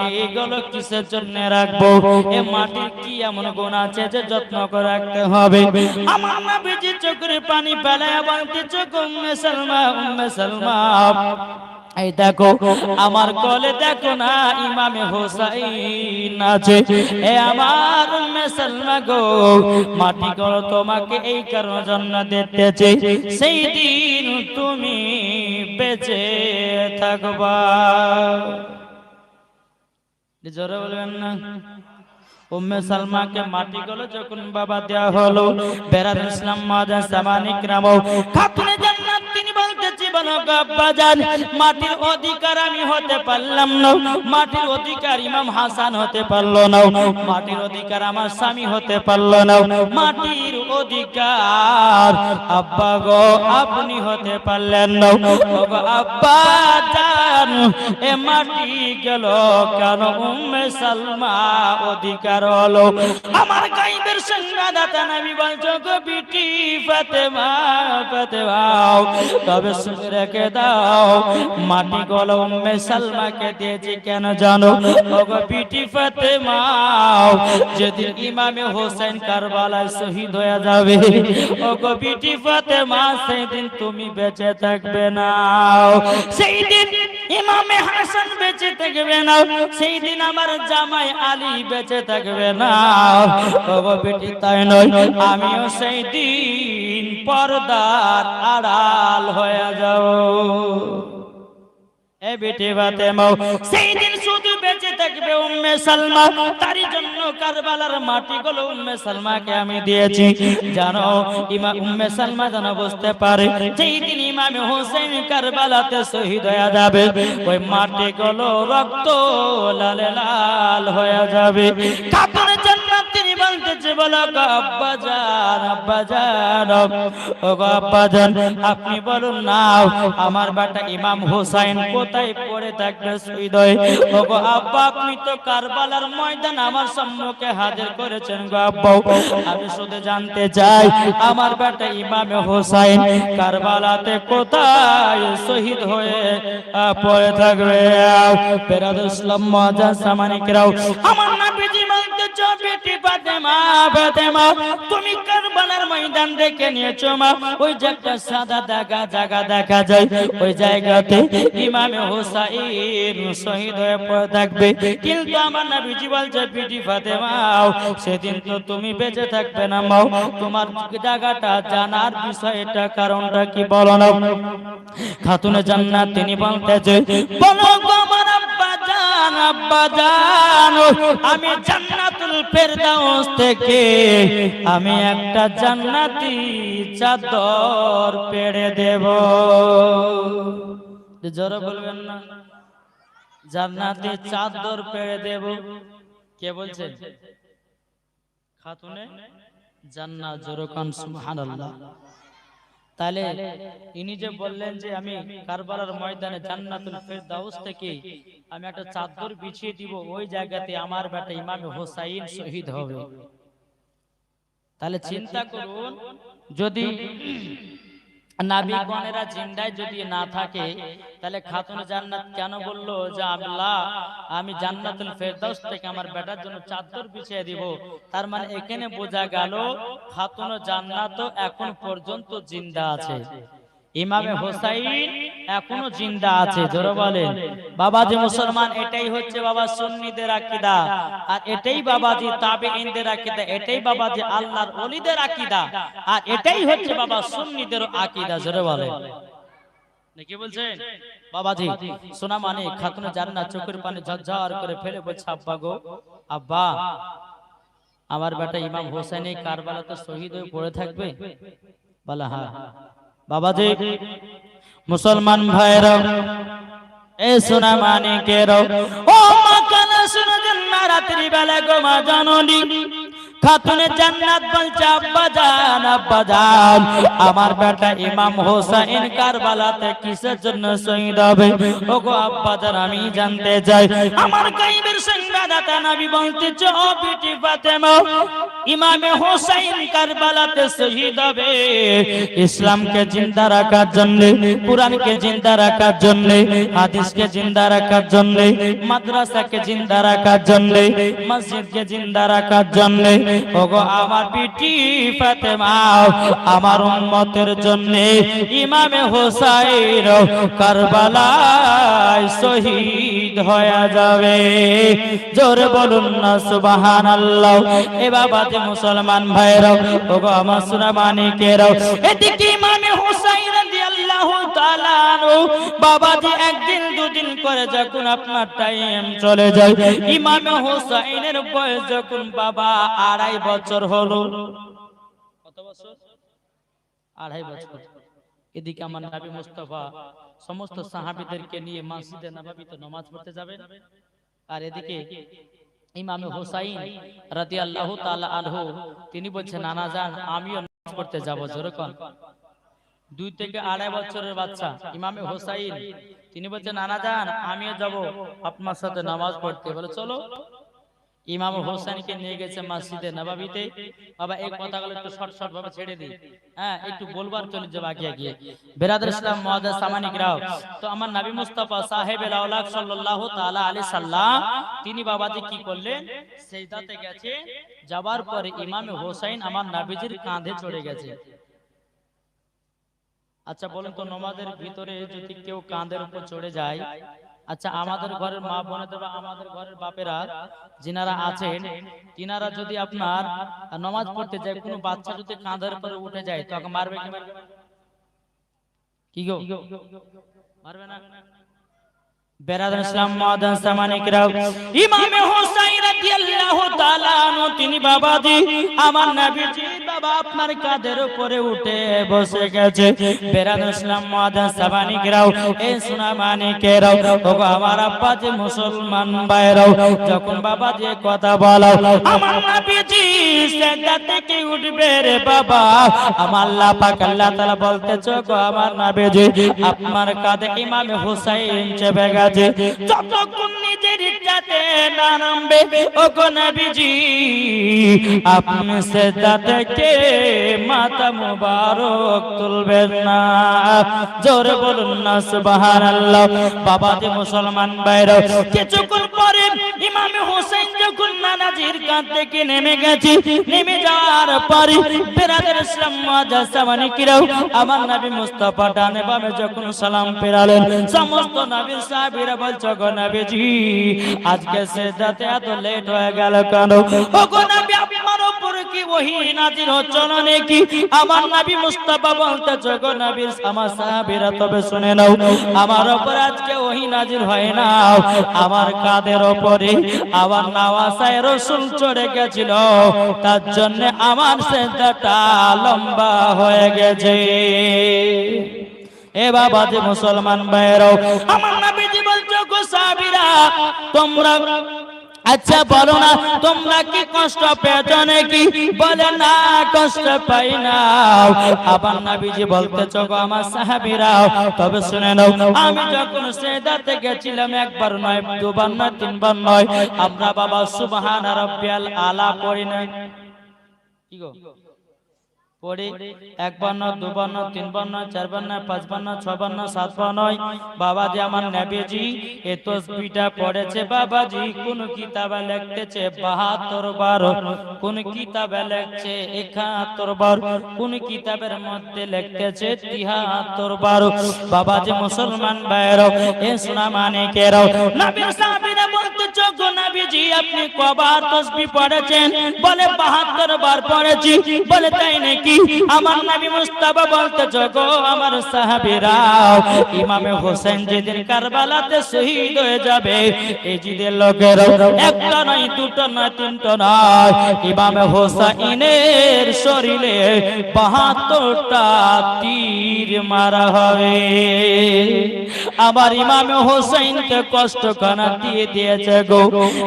মাটিগুলো কিসের জন্য রাখবো? এই মাটির কি এমন গুণ আছে যে যত্ন করে রাখতে হবে? আমার নবীজি চোখের পানি ফেলায়া বলতেছে, উম্মে সালমা, উম্মে সালমা, এই দেখো আমার কোলে দেখো না ইমামে হোসাইন আছে। এ আমার উম্মে সালমা গো, মাটি গুলো তোমাকে এই কারণে জন্য দিতেছে, সেই দিন তুমি বেঁচে থাকবা। জোরে বলবেন না? উম্মে সালমাকে মাটিগুলো যখন বাবা দেয়া হলো, বেরাদুল ইসলাম মাদান সামানিক রামও খাতুনে জান্নাত তিনি বলতেছি, বলো আব্বা জান, মাটির অধিকার আমি হতে পারলাম না, মাটির অধিকার ইমাম হাসান হতে পারলো না, মাটির অধিকার আমার স্বামী হতে পারলো না, মাটির অধিকার আব্বা গো আপনি হতে পারলেন না। ওগো আব্বা জান, এ মাটি গেল কেন? উম্মে সালমা অধিকার হলো। আমার গায়েবের সংবাদদাতা নবী বলছো গো বিটি ফাতেমা, ফাতেমা তবে শুনে রেখে দাও, মাটি গুলো উম্মে সালমাকে দিয়েছি কেন জানো? ওগো বিটি ফাতেমা, যেদিন ইমামে হোসেন কারবালায় শহীদ হয়ে যাবে, ওগো বিটি ফাতেমা, সেদিন তুমি বেঁচে থাকবে না, সেই দিন ইমামে হাসান বেঁচে থাকবে না, সেই দিন আমার জামাই আলী বেঁচে থাকবে না। ওগো বেটি তাই নয়, আমিও সেই দিন পর্দার আড়াল হয়ে যাব। এ বেটি ফাতেমা, সেই দিন শুধু বেঁচে থাকবে উম্মে সালমা, তারই জন্য কারবালার মাটিগুলো উম্মে সালমাকে আমি দিয়েছি, জানো ইমাম উম্মে সালমা যেন বুঝতে পারে সেই দিন ইমামে হোসেন কারবালাতে শহীদ হয়ে যাবে, ওই মাটিগুলো রক্ত লাল লাল হয়ে যাবে। কাপড় জান্নাত তিনি বলতেছে, বলো আব্বা জান, আব্বা জান, ওগো আব্বা জান, আপনি বলুন না আমার বেটা ইমাম হোসেন কোথায় পড়ে থাকবে শহীদ হয়ে? ওগো আব্বা, আপনি তো কারবালার ময়দান আমার সম্মুখে হাজির করেছেন গো আব্বা, আমি শুধু জানতে চাই আমার বেটা ইমামে হোসেন কারবালাতে কোথায় শহীদ হয়ে পড়ে থাকবে? বেরাদুল ইসলাম মাদান সামানিকরাও, আমার নবীজি বলতেছে, বেটি ফাতেমা, ফাতেমা তুমি কারবালার ময়দান দেখে নিয়েছো মা, ওই যে একটা সাদা দাগা জায়গা দেখা যায়, ওই জায়গাতে ইমামে হোসেন শহীদ হয়ে পড়ে থাকবে, কিন্তু আমার নবীজি বলছে, বেটি ফাতেমা সেদিন তো তুমি বেঁচে থাকবে না মা, তোমার জায়গাটা জানার বিষয়টা কারণটা কি বলো না? খাতুনে জান্নাত তিনি বলতেছে, বলো গো আমার আব্বা জান, আব্বা জান, আমি জান্নাতুল ফেরদাউস থেকে আমি একটা জান্নাতি চাদর পেড়ে দেব। জোরে বলবেন না? জান্নাতি চাদর পেড়ে দেব। কে বলছেন? খাতুনে জান্নাত। জোরে কান সুবহানাল্লাহ। তাহলে ইনি যে বললেন যে আমি কারবালার ময়দানে জান্নাতুল ফেরদাউস থেকে আমি একটা চাদর বিছিয়ে দিব, ওই জায়গাতে আমার বেটা ইমাম হোসেন শহীদ হবে। তাহলে চিন্তা করুন, যদি নাবিগণেরা জিন্দায় যদি না থাকে, তাহলে খাতুনে জান্নাত কেন বললো যে আল্লাহ আমি জান্নাতুল ফেরদাউস থেকে আমার বেটার জন্য চাদর বিছিয়ে দিব? তার মানে এখানে বোঝা গেল খাতুনে জান্নাত এখন পর্যন্ত জিন্দা আছে, ইমামে হোসেন এখনো জিন্দা আছে। জোরে বলেন বাবাজি মুসলমান, এটাই হচ্ছে বাবা সুন্নিদের আকীদা, আর এটাই বাবাজি তাবেঈনদের আকীদা, এটাই বাবাজি আল্লাহর ওলিদের আকীদা, আর এটাই হচ্ছে বাবা সুন্নিদের আকীদা। জোরে বলেন কি বলছেন বাবাজি? শোনা মানে খাতুনে জান্নাত চোখের পানি ঝরঝর করে ফেলে বলছে, আব্বা গো আব্বা, আমার বেটা ইমাম হোসেন এই কারবালাতে শহীদ হয়ে পড়ে থাকবে? বলে হ্যাঁ। বাবাজি মুসলমান ভাইরা, এ সোনা মানিকের ও মা, কানা শোনা জন্ম রাত্রি বেলা গো মা জননী, খাতুনে জান্নাত বলছে আব্বা জান আমার বেটা ইমাম হোসেন কারবালাতে কিসের জন্য শহীদ হবে? ওগো আব্বা জান আমি জানতে চাই। আমার গায়বের সংবাদদাতা নবী বলতেছে ও বিটি ফাতেমা ইমাম হোসেন কারবালাতে শহীদ হবে ইসলামকে জিন্দা রাখার জন্য, কুরআনকে জিন্দা রাখার জন্য, হাদিসকে জিন্দা রাখার জন্য, মাদ্রাসাকে জিন্দা রাখার জন্য, মসজিদকে জিন্দা রাখার জন্য। ওগো আমার বিটি ফাতেমা আমার উম্মতের জন্য ইমাম হোসেন কারবালায় শহীদ হয়ে যাবে। জোরে বলুন না সুবহানাল্লাহ। এ বাবাতে মুসলমান ভাইরা, ওগো আমার সোনা মানিকেরা, এদিকে ইমাম হোসেন রাদিয়াল্লাহু তাআলা আনহু বাবাজি একদিন দুদিন করে যখন আপনার টাইম চলে যায়, ইমাম হোসেনের বয়স যখন বাবা 2.5 বছর হলো। কত বছর? 2.5 বছর। এদিকে আমার নবী মুস্তাফা সমস্ত সাহাবীদেরকে নিয়ে মসজিদে নববীতে নামাজ পড়তে যাবেন, আর এদিকে ইমাম হোসেন রাদিয়াল্লাহু তাআলা আনহু তিনি বলছেন নানা জান আমিও নামাজ পড়তে যাব। জোরে কোন 2 থেকে 2.5 বছরের বাচ্চা ইমাম হোসেন তিনি বলছেন নানা জান আমিও যাব আপনার সাথে নামাজ পড়তে। বলে চলো। ইমাম হোসেনকে নিয়ে গেছে মসজিদে নববীতে। বাবা এই কথাগুলো একটু শর্ট শর্ট ভাবে ছেড়ে দিই, হ্যাঁ একটু বলবার চলে যাবে আগে গিয়ে। বিরাদর ইসলাম মুআজ্জাজ সামানিকরাও, তো আমার নবী মুস্তাফা সাহেবেল আওলাদ সাল্লাল্লাহু তাআলা আলাইহি সাল্লাম তিনি বাবাজি কি করলেন, সিজদাতে গেছে। যাবার পরে ইমাম হোসেন আমার নবীজির কাঁধে চড়ে গেছে। আচ্ছা বলেন তো নামাজের ভিতরে যদি কেউ কাঁধের উপর চড়ে যায়, আচ্ছা আমাদের ঘরের মা বোনেদের বা আমাদের ঘরের বাপেরা যিনারা আছেন তিনারা যদি আপনার নামাজ পড়তে যায়, কোনো বাচ্চা যদি কাঁধের উপরে উঠে যায় তখন মারবে কি মারবে? কি গো মারবে না? বিরাদর ইসলাম মুআজ্জাজ সামানিকরাও, ইমাম হোসেন রাদিয়াল্লাহু তাআলা আনহু তিনি বাবাজি আমার নবীজি বাবা আপনার কাঁধের উপরে উঠে বসে গেছে। বিরাদর ইসলাম মুআজ্জাজ সামানিকরাও, এই সোনা মানিকেরাও, ওগো আমার আব্বাজি মুসলমান ভাইরাও, যখন বাবাজি কথা বলো আমার নবীজি সিজদা থেকে উঠবে রে বাবা, আমার আল্লাহ পাক আল্লাহ তাআলা বলতেছে গো আমার নবীজি আপনার কাঁধে ইমাম হোসেন চেপে গেছে। যতক্ষণ নিজের ইচ্ছাতে না নামবে ওগো নবীজি আপনি সিজদা থেকে মাথা মুবারক তুলবেন না। জোরে বলুন না সুবহানাল্লাহ। বাবাজি মুসলমান ভাইরা, কিছুক্ষণ পরে ইমাম হোসেন যখন নানাজির কাঁধ থেকে নেমে গেছে, নেমে যাওয়ার পরে বিরাদর ইসলাম মুআজ্জাজ সামানিকরাও আমার নবী মুস্তাফা ডানে বামে যখন সালাম ফেরালেন, সমস্ত নবীর সাহাবীরা বলছে গো নবীজি আজকে সিজদাতে এত লেট হয়ে গেল কেন? ওগো নবী আপনার উপর কি ওহী নাযিল হচ্ছে না নাকি? আমার নবী মুস্তাফা বলতেছে গো নবী আমার সাহাবীরা তবে শুনে নাও, আমার উপর আজকে ওহী নাযিল হয় না, আমার কাঁধের উপরে আমার নওয়াসায় রাসূল চড়ে গেছিল, তার জন্য আমার সিজদাটা লম্বা হয়ে গেছে। এ বাবা যে মুসলমান ভাইরাও, আমার নবীজি বলছো গো সাহাবীরা তোমরা আচ্ছা বলো না তোমরা কি কষ্ট পেয়েছো নাকি? বলে না কষ্ট পাই না। আবার নবীজি বলতেছো গো আমার সাহাবীরা তবে শুনে নাও, আমি যখন সিজদাতে গেছিলাম একবার নয় দুবার নয় তিনবার নয়, আমরা বাবা সুবহানা রাব্বিয়াল আলা পড়ি না কি গো পড়ি, একবার নয় দুবার নয় তিনবার নয় চারবার নয় পাঁচবার নয় ছবার নয় সাতবার নয়। বাবাজি আমার নবীজি এই তাসবিহটা পড়েছে বাবাজি কোন কিতাবে লিখতেছে 72 বার, কোন কিতাবে লিখছে 71 বার, কোন কিতাবের মধ্যে লিখতেছে 73 বার। বাবাজি মুসলমান ভাইরা এ সোনা মানিকেরা, নবীর সাহাবীরা বলতেছে গো নবীজি আপনি কবার তাসবিহ পড়েছেন? বলে 72 বার পড়েছি। বলে তাই নাকি? আমার নবী মুস্তাফা বলতেছে গো আমার সাহাবীরা ইমাম হোসেন যেদিন কারবালাতে শহীদ হয়ে যাবে এই জিদের লোকেরা একটা নয় দুটো নয় তিনটা নয়, ইমাম হোসেনের শরীরে 72টা তীর মারা হবে। আমার ইমাম হোসেনকে কষ্ট কানা দিয়ে দিয়েছে গো।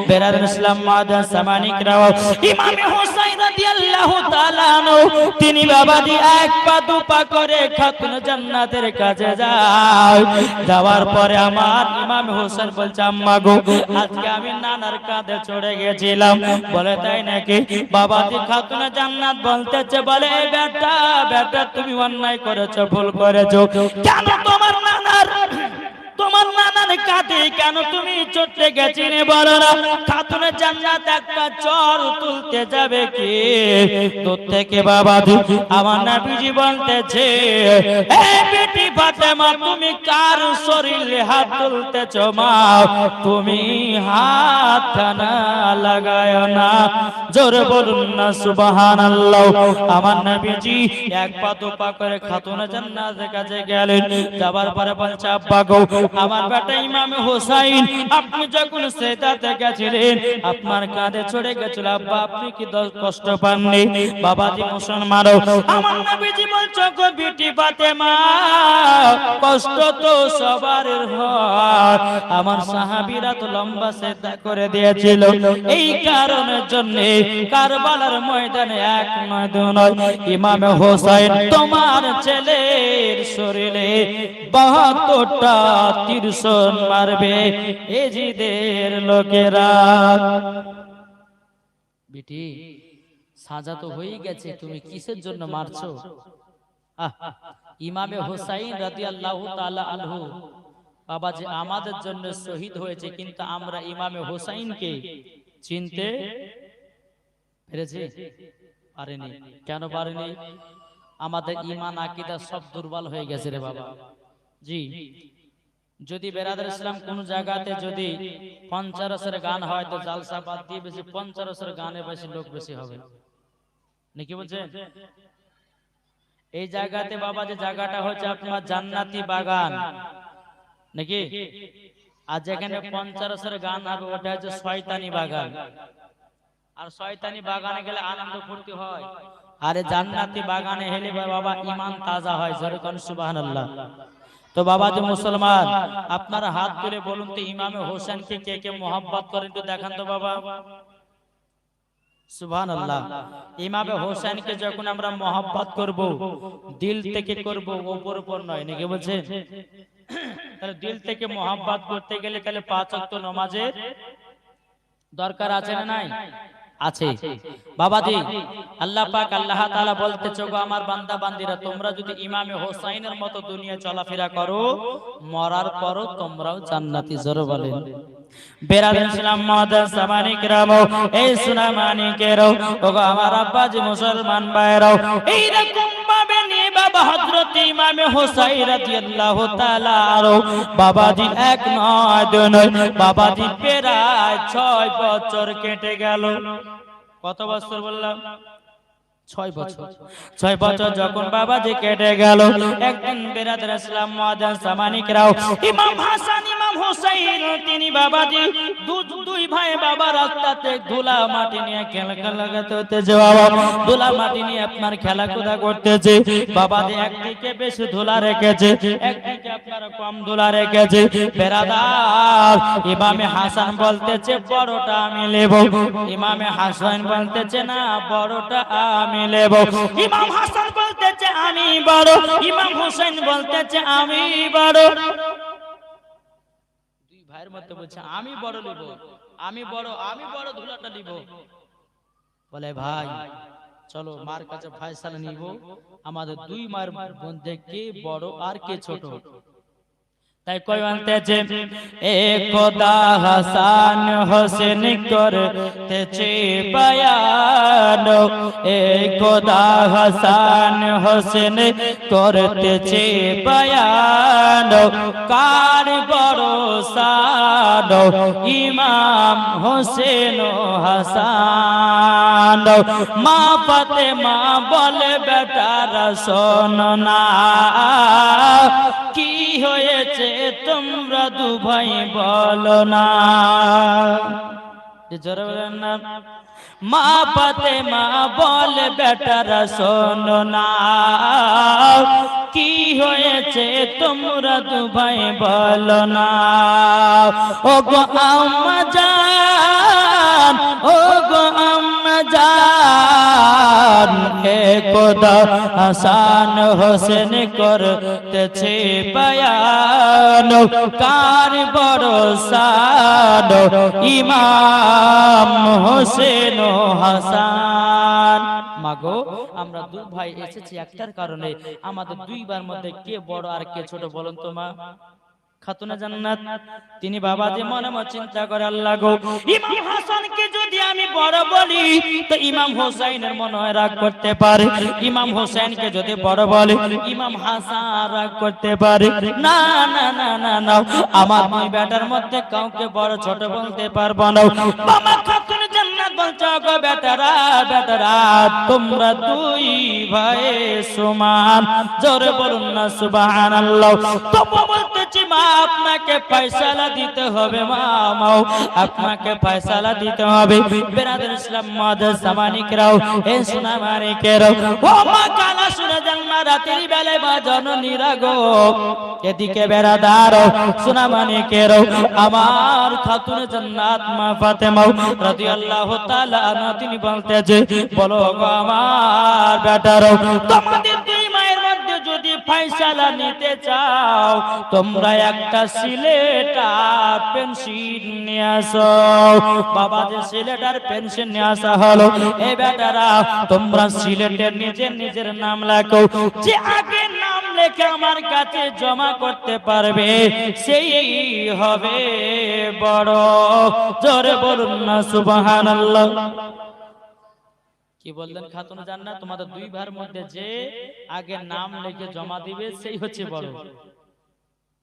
বেরার ইসলাম মাদান সামানিক রাও ইমাম হোসেন রাদিয়াল্লাহু তাআলা আনহু তিনি বাবাজি এক পা দু পা করে খাতুন জান্নাতের কাছে যায়। যাওয়ার পরে আমার ইমাম হোসেন বলছে আম্মা গো আজকে আমি নানার কাঁধে চড়ে গেছিলাম। বলে তাই নাকি? বাবাজি খাতুন জান্নাত বলতেছে বলে বেটা বেটা তুমি অন্যায় করেছো, ভুল করেছো। কেন তোমার নানার কাঁধে কেন তুমি চড়তে গেছিলে বলো না? খাতুন জান্নাত একটা চর তুলতে যাবে কি দূর থেকে বাবাজি আমার নবীজি বলতেছে এ বেটি ফাতেমা তুমি কার শরীরে হাত তুলতেছো মা? তুমি হাত না লাগায় না, জোরে বলুন না সুবহানাল্লাহ। আমার নবীজি এক পা দু পা করে খাতুন জান্নাতের কাছে গেলেন। যাবার পরে বলছে আব্বা গো আমার বেটা ইমাম হোসেন আপনি যখন সেজদাতে গেছিলেন আপনার কাঁধে চড়ে গেছিল আব্বা আপনি কি কষ্ট পাননি? বাবাজি মুসলমান আমার নবীজি বলছে গো বেটি ফাতেমা কষ্ট তো সবার হয়, আমার সাহাবীরা তো লম্বা সেজদা করে দিয়েছিল। এই কারণের জন্য কারবালার ময়দানে এক নয় দু নয় ইমাম হোসেন তোমার ছেলের শরীরে 72টা তীরশন মারবে এজিদের লোকেরা। বেটি সাজা তো হয়ে গেছে, তুমি কিসের জন্য মারছো? ইমামে হোসেন রাদিয়াল্লাহু তাআলা আনহু বাবাজি আমাদের জন্য শহীদ হয়েছে, কিন্তু আমরা ইমামে হোসেনকে চিনতে পেরেছি? পারেনি। কেন পারেনি? আমাদের ঈমান আকীদা সব দুর্বল হয়ে গেছে রে বাবা। জি যদি বেরাদার ইসলাম কোন জায়গাতে যদি পঞ্চরসের গান হয় তো জালসা বাদ দিয়ে বেশি পঞ্চরসের গানে বেশি লোক বেশি হবে নাকি বলছেন? এই জায়গাতে বাবা যে জায়গাটা হচ্ছে আপনার জান্নাতি বাগান নাকি, আর যেখানে পঞ্চরসের গান হবে ওটা হচ্ছে শয়তানি বাগান। আর শয়তানি বাগানে গেলে আনন্দ ফুর্তি হয়, আরে জান্নাতি বাগানে হেলে বাবা ঈমান তাজা হয়। জোরে কোন সুবহানাল্লাহ। তো বাবা যে মুসলমান আপনারা হাত তুলে বলুন তো ইমামে হোসেনকে কে কে মোহাব্বত করেন একটু দেখান তো বাবা। সুবহানাল্লাহ। ইমামে হোসেনকে যখন আমরা মোহাব্বত করব দিল থেকে করব, উপর উপর নয় নাকি বলছেন? তাহলে দিল থেকে মোহাব্বত করতে গেলে তাহলে 5 ওয়াক্ত নামাজের দরকার আছে না নাই? আছে বাবাজি। আল্লাহ পাক আল্লাহ তাআলা বলতেছে গো আমার বান্দা বান্দীরা তোমরা যদি ইমামে হোসেনের মতো দুনিয়া চলাফেরা করো মরার পরও তোমরাও জান্নাতি। জোরে বলেন। বেরাদার ইসলাম মাদান সামানিক রামো এই সুনামানিকেরও ওগো আমার আব্বাজি মুসলমান ভাইরাও এই রকম ভাবে নিয়ে বাবা হযরত ইমামে হোসেন রাদিয়াল্লাহু তাআলা আরো বাবাজি এক নয় দুই নয় বাবাজি প্রায় 6 বছর কেটে গেল। কত বছর বললাম? 6 বছর। 6 বছর যখন বাবাজি কেটে গেল একদিন বেরাদার ইসলাম মাদান সামানিকরাও ইমাম হাসান ইমাম হোসেন তিনি বাবাজি দুই ভাই বাবা রাস্তাতে ধুলা মাটি নিয়ে খেলা লাগাতে হতেছে বাবা, ধুলা মাটি নিয়ে আপনার খেলাধুলা করতেছে বাবাজি। একদিকে বেশি ধুলা রেখেছে একদিকে আপনার কম ধুলা রেখেছে। বেরাদার ইমামে হাসান বলতেছে বড়টা আমি নেব, ইমামে হাসান বলতেছে না বড়টা আমি নেব। ইমাম হাসান বলতেছে আমি বড়, ইমাম হোসেন বলতেছে আমি বড়। দুই ভাইয়ের মধ্যে বলছে আমি বড় নেব, আমি বড় ধুলাটা নিব। বলে ভাই চলো মার কাছে ফয়সালা নিব, আমাদের দুই মার মধ্যে কে বড় আর কে ছোট। তাই কই বলতেছে এ খোদা হাসান হোসেন করতেছে বয়ান, এ খোদা হাসান হোসেন করতেছে বয়ান, কার বড় শান ইমাম হোসেন হাসান। মা ফাতেমা বলে বেটারা শোনো না কি হয়েছে তোমরা দু ভাই বলো না। জোরে বলেন না। মা ফাতেমা বলে বেটারা শোনো না কি হয়েছে তোমরা দু ভাই বলো না। ও গো আম্মা জান খোদা হাসান হোসেন করতেছে বয়ান কার বরসান ইমাম হোসেন ও হাসান। মাগো আমরা দুই ভাই এসেছি একটার কারণে, আমাদের দুইবার মধ্যে কে বড় আর কে ছোট বলুন তো মা? খাতুনে জান্নাত তিনি বাবা যে মনে মনে চিন্তা করে আল্লাহ গো ইমাম হাসানকে যদি আমি বড় বলি তো ইমাম হোসেনের মনে হয় রাগ করতে পারে, ইমাম হোসেনকে যদি বড় বলে ইমাম হাসান রাগ করতে পারে। না না না না না, আমার দুই বেটার মধ্যে কাউকে বড় ছোট বলতে পারবো না। বাবা খাতুনে জান্নাত বলছো গো বেটারা বেটারা তোমরা দুই ভাই সমান, জোরে বলুন না সুবহানাল্লাহ। তবু বলতেছি মা আপনাকে ফয়সালা দিতে হবে, মামাও আপনাকে ফয়সালা দিতে হবে। বেরাদার ইসলাম মাদার সামানিকরাও এ সোনা মানিকেরাও ও মা কালা শুনে যান মা রাতের বেলায় মা জননীরা গো এদিকে বেরাদার সোনা মানিকেরাও আমার খাতুনে জান্নাত মা ফাতেমা রাদিয়াল্লাহু তাআলা আনহা তিনি বলতেছে বলো গো আমার বেটারাও তোমাদের দুই মায়ের মধ্যে যদি ফয়সালা নিতে চাও তোমরা একটা সিলেট আর পেন্সিল নিয়ে আসো। বাবা যে সিলেট আর পেন্সিল নিয়ে আসা হলো, এ বেটারা তোমরা সিলেটের নিজের নিজের নাম লেখো, যে আগে নাম লেখে আমার কাছে জমা করতে পারবে সেই হবে বড়, জোরে বলুন না সুবহানাল্লাহ। কি বললেন খাতুনে জান্নাত? তোমাদের দুই ভাইয়ের মধ্যে যে আগে নাম লিখে জমা দিবে সেই হচ্ছে বড়।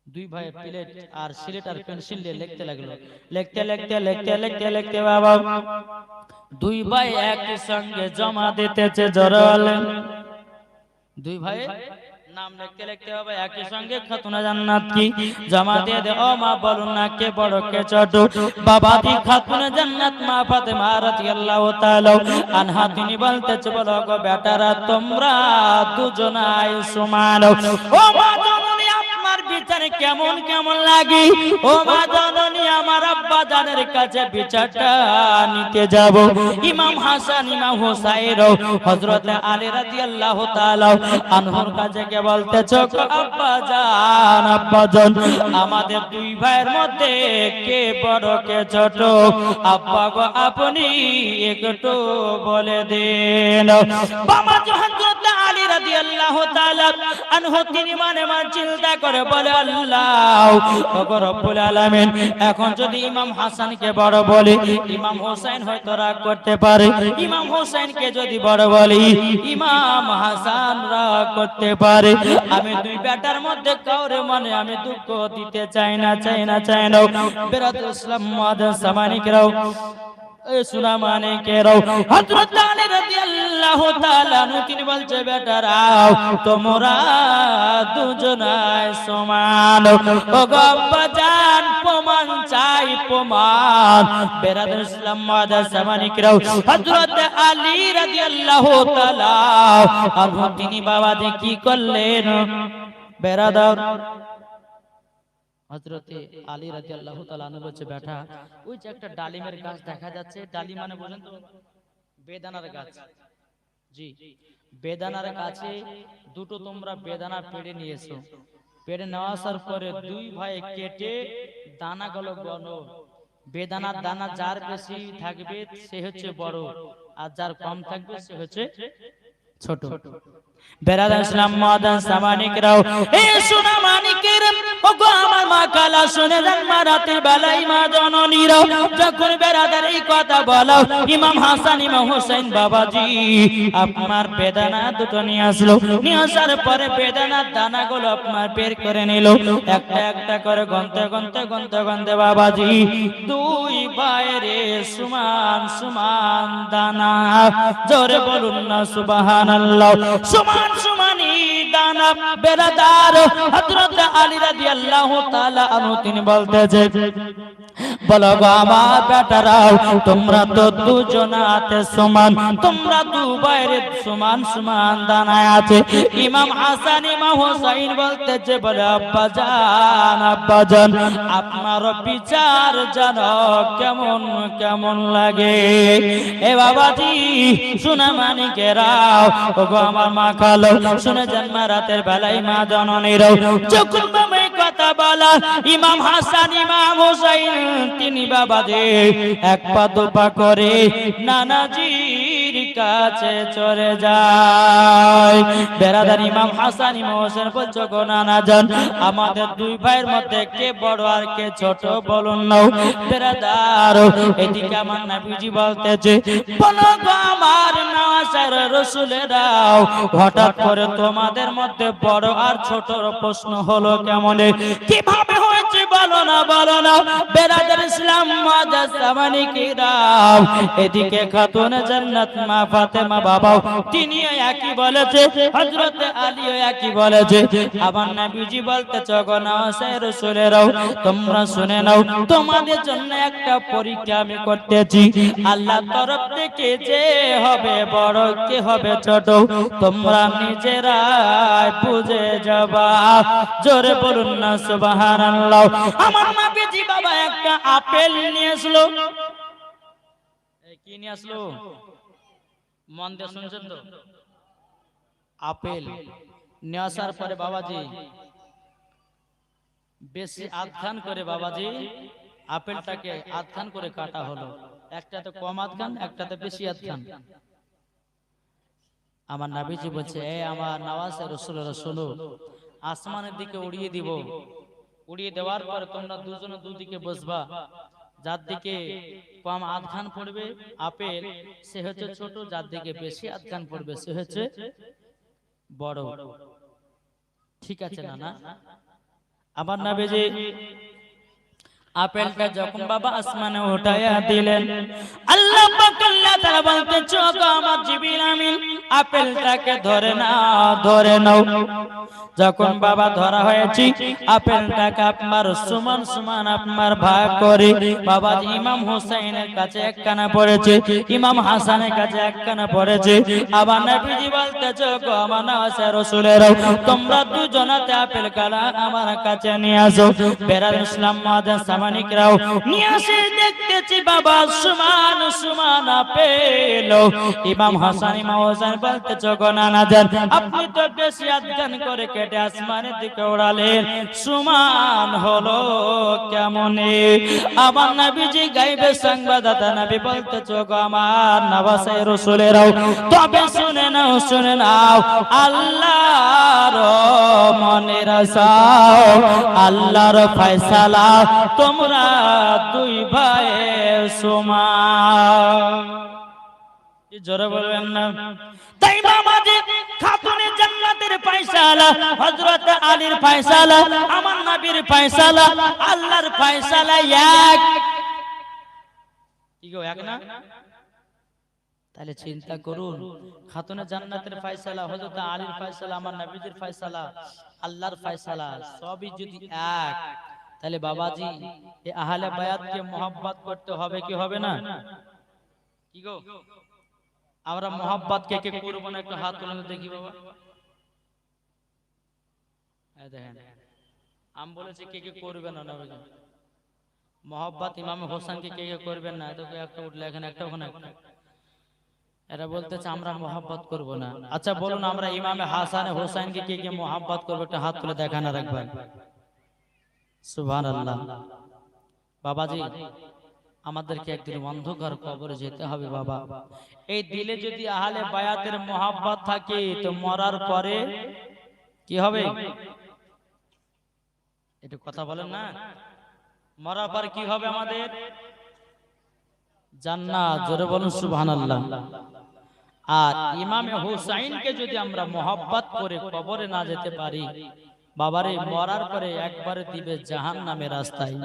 দুই ভাই প্লেট আর সিলেট আর পেন্সিল দিয়ে লিখতে লাগলো, লিখতে লিখতে লিখতে লিখতে লিখতে বাবা দুই ভাই একই সঙ্গে জমা দিতেছে। জোরে দুই ভাই নাম লিখতে লিখতে বাবা একই সঙ্গে খাতুনে জান্নাত কি জমা দিয়ে দে। ও মা বলুন না কে বড় কে ছোট? বাবা দি খাতুনে জান্নাত মা ফাতেমা রাদিয়াল্লাহু তাআলা আনহা তিনি বলতেছে বলো গো বেটারা তোমরা দুজনাই সমান। ও মা জননী আপনার বিচার কেমন কেমন লাগে? ও মা জননী আমার আব্বা জানের কাছে বিচারটা নিতে যাব। ইমাম হাসান ইমাম হোসাইন হযরত আলী রাদিয়াল্লাহু তাআলা আনহুর কাছে কে বলতেছ আব্বা জান আব্বা জান আমাদের দুই ভাইয়ের মধ্যে কে বড় কে ছোট? আব্বা গো আপনি একটু বলে দেন। বাবা হযরত আলী রাদিয়াল্লাহু তাআলা আনহু তিনি মনে মনে চিন্তা করে বলে আল্লাহ ওগো রব্বুল আলামিন এখন যদি ইমাম হাসানকে বড় বলি ইমাম হোসেন হয়তো রাগ করতে পারে, ইমাম হোসেনকে যদি বড় বলি ইমাম হাসান রাগ করতে পারে। আমি দুই বেটার মধ্যে কাউরে মনে আমি দুঃখ দিতে চাই না চাই না চাই না। বেরাদার ইসলাম মাদার সামানিকরাও এ সোনা মানিকেরাও হযরত আলী রাদিয়াল্লাহু তাআলা আনহু তিনি বলছে বেটারাও তোমরা দুজনাই সমান। ও গো আব্বা জান প্রমাণ চাই প্রমাণ। বেরাদার ইসলাম মাদার সামানিকরাও হযরত আলী রাদিয়াল্লাহু তাআলা আনহু তিনি বাবা যে কি করলেন বেরাদার হযরতে আলী রাদিয়াল্লাহু তাআলা আনহু বলছে বেটা ওই যে একটা ডালিমের গাছ দেখা যাচ্ছে, ডালিম মানে বুঝেন তো বেদানার গাছ। জি বেদানার গাছে দুটো তোমরা বেদানা পেড়ে নিয়েছো, পেড়ে নেওয়া আসার পরে দুই ভাই কেটে দানাগুলো গনো। বেদানার দানা যার বেশি থাকবে সে হচ্ছে বড় আর যার কম থাকবে সে হচ্ছে ছোট। বেরাদার ইসলাম মাদার সামানিকরাও এ সোনা মানিকের ওগো আমার মা কালা শুনে যান মা রাতের বেলায় মা জননীরা যখন বেরাদার এই কথা বলো ইমাম হাসান ইমাম হোসেন বাবাজি আপনার বেদানা দুটো নিয়ে আসলো, নিয়ে আসার পরে বেদানার দানাগুলো আপনার বের করে নিল, একটা একটা করে গন্তে গন্তে গন্তে গন্তে বাবাজি দুই বাইরে সমান সমান দানা, জোরে বলুন না সুবহানাল্লাহ। সমান সমানই দানা বেরাদার হযরত আলী রাদিয়াল্লাহু তাআলা আনহু তিনি বলতেছে বলো গো আমার বেটারাও, তোমরা তো দুজনাতে সমান, তোমরা দু বাইরে সমান সমান দানায় আছে। ইমাম হাসান ইমাম হোসাইন বলতেছে, বলে আব্বাজান আপনার বিচার জানো কেমন কেমন লাগে। এ বাবাজি শোনা মানিকেরাও, ও গো আমার মা খালো, শুনে জন্মা রাতের বেলায় মা জননীরাও যখন বামে কথা বলা, ইমাম হাসান ইমাম হোসাইন তিনি বাবাজি এক পা দুপা করে নানাজির কাছে চলে যায়। বেরাদার ইমাম হাসান ইমাম হোসেন বলছো গো নানা জান, আমাদের দুই ভাইয়ের মধ্যে কে বড় আর কে ছোট বলুন নাও। বেরাদার এদিকে আমার নবীজি বলতেছে, বলো গো আমার নওয়াজের রাসূলেরাও, হঠাৎ করে তোমাদের মধ্যে বড় আর ছোটর প্রশ্ন হলো কেমনে, কিভাবে হয়েছে বলো না বলো না। বেরাদার ইসলাম মাদাস সামানি কিরাম, এদিকে খাতুনে জান্নাত মা ফাতেমা বাবাও তিনিও একই বলেছে, হযরত আলীও একই বলেছে। আমার নবীজি বলতেছে, গো নওয়াজের রাসূলেরাও তোমরা শুনে নাও, তোমাদের জন্য একটা পরীক্ষা আমি করতেছি। আল্লাহর তরফ থেকে যে হবে বড় কে হবে ছোট তোমরা নিজেরাই বুঝে যাবা। জোরে বলুন না সুবহানাল্লাহ। আমার নবীজি বাবা একটা আপেল নিয়ে আসলো। কি নিয়ে আসলো? মন দিয়ে শুনছেন তো? আপেল নিয়ে আসার পরে বাবাজি বেশি আধখান করে বাবাজি আপেলটাকে আধখান করে কাটা হলো, একটাতে কম আধখান একটাতে বেশি আধখান। আমার নবীজি বলছে, এ আমার নওয়াজের রাসূলরা শোনো, আসমানের দিকে উড়িয়ে দিব, উড়িয়ে দেওয়ার পর তোমরা দুজনে দুদিকে বসবা, যার দিকে কম আধখান পড়বে আপেল সে হচ্ছে ছোট, যার দিকে বেশি আধখান পড়বে সে হচ্ছে বড়। ঠিক আছে না? না আমার নবীজি আপেলটা যখন বাবা আসমানে উঠায়া দিলেন, আল্লাহ পাক আল্লাহ তাআলা বলতেছে, ওগো আমার জিবরিল আমিন আপেলটাকে ধরে নাও ধরে নাও। যখন বাবা ধরা হয়েছে আপেলটাকে আপনার সমান সমান আপনার ভাগ করে বাবা ইমাম হোসেনের কাছে একখানা পড়েছে, ইমাম হাসানের কাছে একখানা পড়েছে। আবার নবীজি বলতেছে, ওগো আমার নওয়াজের রাসূলেরাও তোমরা দুজনাতে আপেল কালা আমার কাছে নিয়ে আসো। বেরাল ইসলাম মাদাস সামানিকরাও নিয়ে আসে, দেখতেছি বাবা সমান সমান আপেল। ইমাম হাসান ইমাম হোসেন বলতেছে, ওগো নানা জান আপনি তো বেশি আধখান করে কেটে আসমানের দিকে উড়ালেন, সমান হলো কেমনে? আমার নবীজি গায়বে সংবাদদাতা নবী বলতেছে, ওগো আমার নওয়াজের রাসূলেরাও তবে শুনে নাও আল্লাহর মনের আশা, আল্লাহর ফয়সালা, তোমরা দুই ভাই সমান। জোরে বলবেন না? তাই বাবাজি খাতুনে জান্নাতের ফয়সালা, হযরত আলীর ফয়সালা, আমার নবীর ফয়সালা, আল্লাহর ফয়সালা এক। কি গো এক না? তাহলে চিন্তা করুন, খাতুনে জান্নাতের ফয়সালা, হযরত আলীর ফয়সালা, আমার নবীর ফয়সালা, আল্লাহর ফয়সালা সবই যদি এক, তাহলে বাবাজি এই আহলে বায়াতকে মোহাব্বত করতে হবে কি হবে না? কি গো আমরা মোহাব্বত কে কে করব না? একটু হাত তুলে দেখি বাবা। এই দেখেন আমি বলেছি কে কে করবে না নবীজি মোহাব্বত ইমাম হোসেনকে কে কে করবেন না? এত একটা উঠলে এখানে একটা ওখানে একটা, এরা বলতেছে আমরা মোহাব্বত করব না। আচ্ছা বলুন আমরা ইমামে হাসান হোসেনকে কে কে মোহাব্বত করব? একটা হাত তুলে দেখান আর একবার। সুবহানাল্লাহ। বাবাজি আমাদেরকে একদিন অন্ধকার কবরে যেতে হবে বাবা। এই দিলে যদি আহলে বায়াতের মোহাব্বত থাকে তো মরার পরে কি হবে? একটু কথা বলেন না, মরার পর কি হবে আমাদের? জান্নাত। জোরে বলুন সুবহানাল্লাহ। আর ইমামে হুসাইনকে যদি আমরা মোহাব্বত করে কবরে না যেতে পারি বাবারে, মরার পরে একবারে দিবে জাহান্নামের রাস্তায়।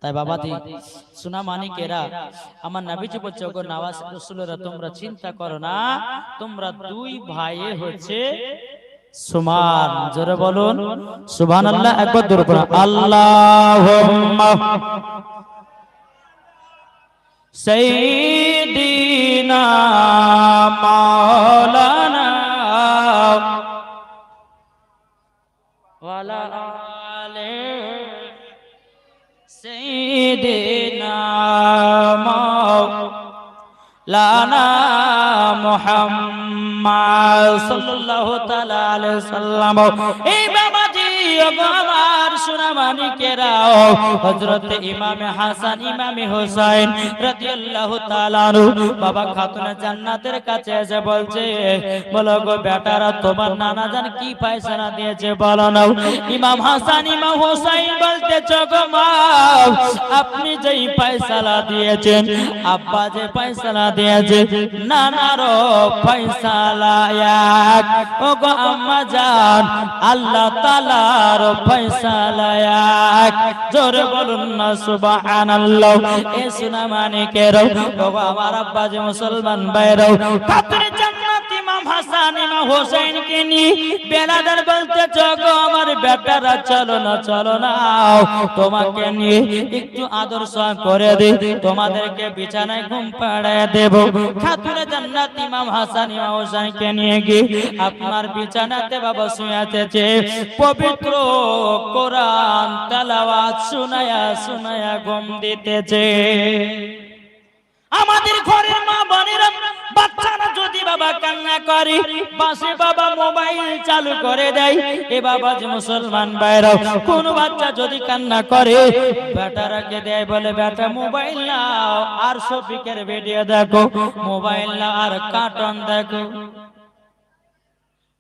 তাই বাবাজি সোনা মানিকেরা, আমার নবীজি বলছে, ওগো নওয়াজের রাসূলেরা তোমরা চিন্তা করো না, তোমরা দুই ভাইয়ে হচ্ছে সমান। জোরে বলুন সুবহানাল্লাহ। একবার জোরে পড়ুন আল্লাহুম্মা সাইয়্যিদিনা মাওলানা ওয়ালা আলে সাইয়্যিদিনা মাওলানা মুহাম্মদ সাল্লাল্লাহু তাআলা আলাইহি সাল্লাম। এই বাবাজি আমার সোনামানিকেরাও, হযরত ইমামে হাসান ইমামে হুসাইন রাদিয়াল্লাহু তাআলা আনহু বাবা খাতুনে জান্নাতের কাছে এসে বলছে, বলো গো বেটারা তোমার নানা জান কি ফয়সালা দিয়েছে বলো না। ইমাম হাসান ইমাম হুসাইন বলতেছে গো মা, আপনি যেই ফয়সালা দিয়েছেন, আব্বা যে ফয়সালা দিয়েছে, নানারও ফয়সালা এক। ও গো আম্মা জান আল্লাহ তাআলার ফয়সালা এক। জোরে বলুন না সুবহানাল্লাহ। এ সোনামানিকেরাও, ও গো আমার আব্বা যে মুসলমান ভাইরাও, খাতুনে জান্নাত ইমাম হাসান ইমাম হুসাইনকে নিয়ে বেলাদার বলতেছে গো আমার বেটারা চলো না চলো না, তোমাকে নিয়ে একটু আদর্শ করে দে, তোমাদেরকে বিছানায় ঘুম পাড়ায় দেব। খাতুনে জান্নাত ইমাম হাসান ইমাম হুসাইনকে নিয়ে গিয়ে আপনার বিছানাতে বাবা শুয়াতেছে, পবিত্র কোরআন তেলাওয়াত শুনায়া শুনায়া ঘুম দিতেছে। আমাদের ঘরের মা বোনেরা বাচ্চারা যদি বাবা কান্না করে, পাশে বাবা মোবাইল চালু করে দেয়। এ বাবা যে মুসলমান ভাইরাও, কোন বাচ্চা যদি কান্না করে, বেটারাকে দেয় বলে বেটা মোবাইল নাও আর শফিকের ভিডিও দেখো, মোবাইল নাও আর কার্টুন দেখো।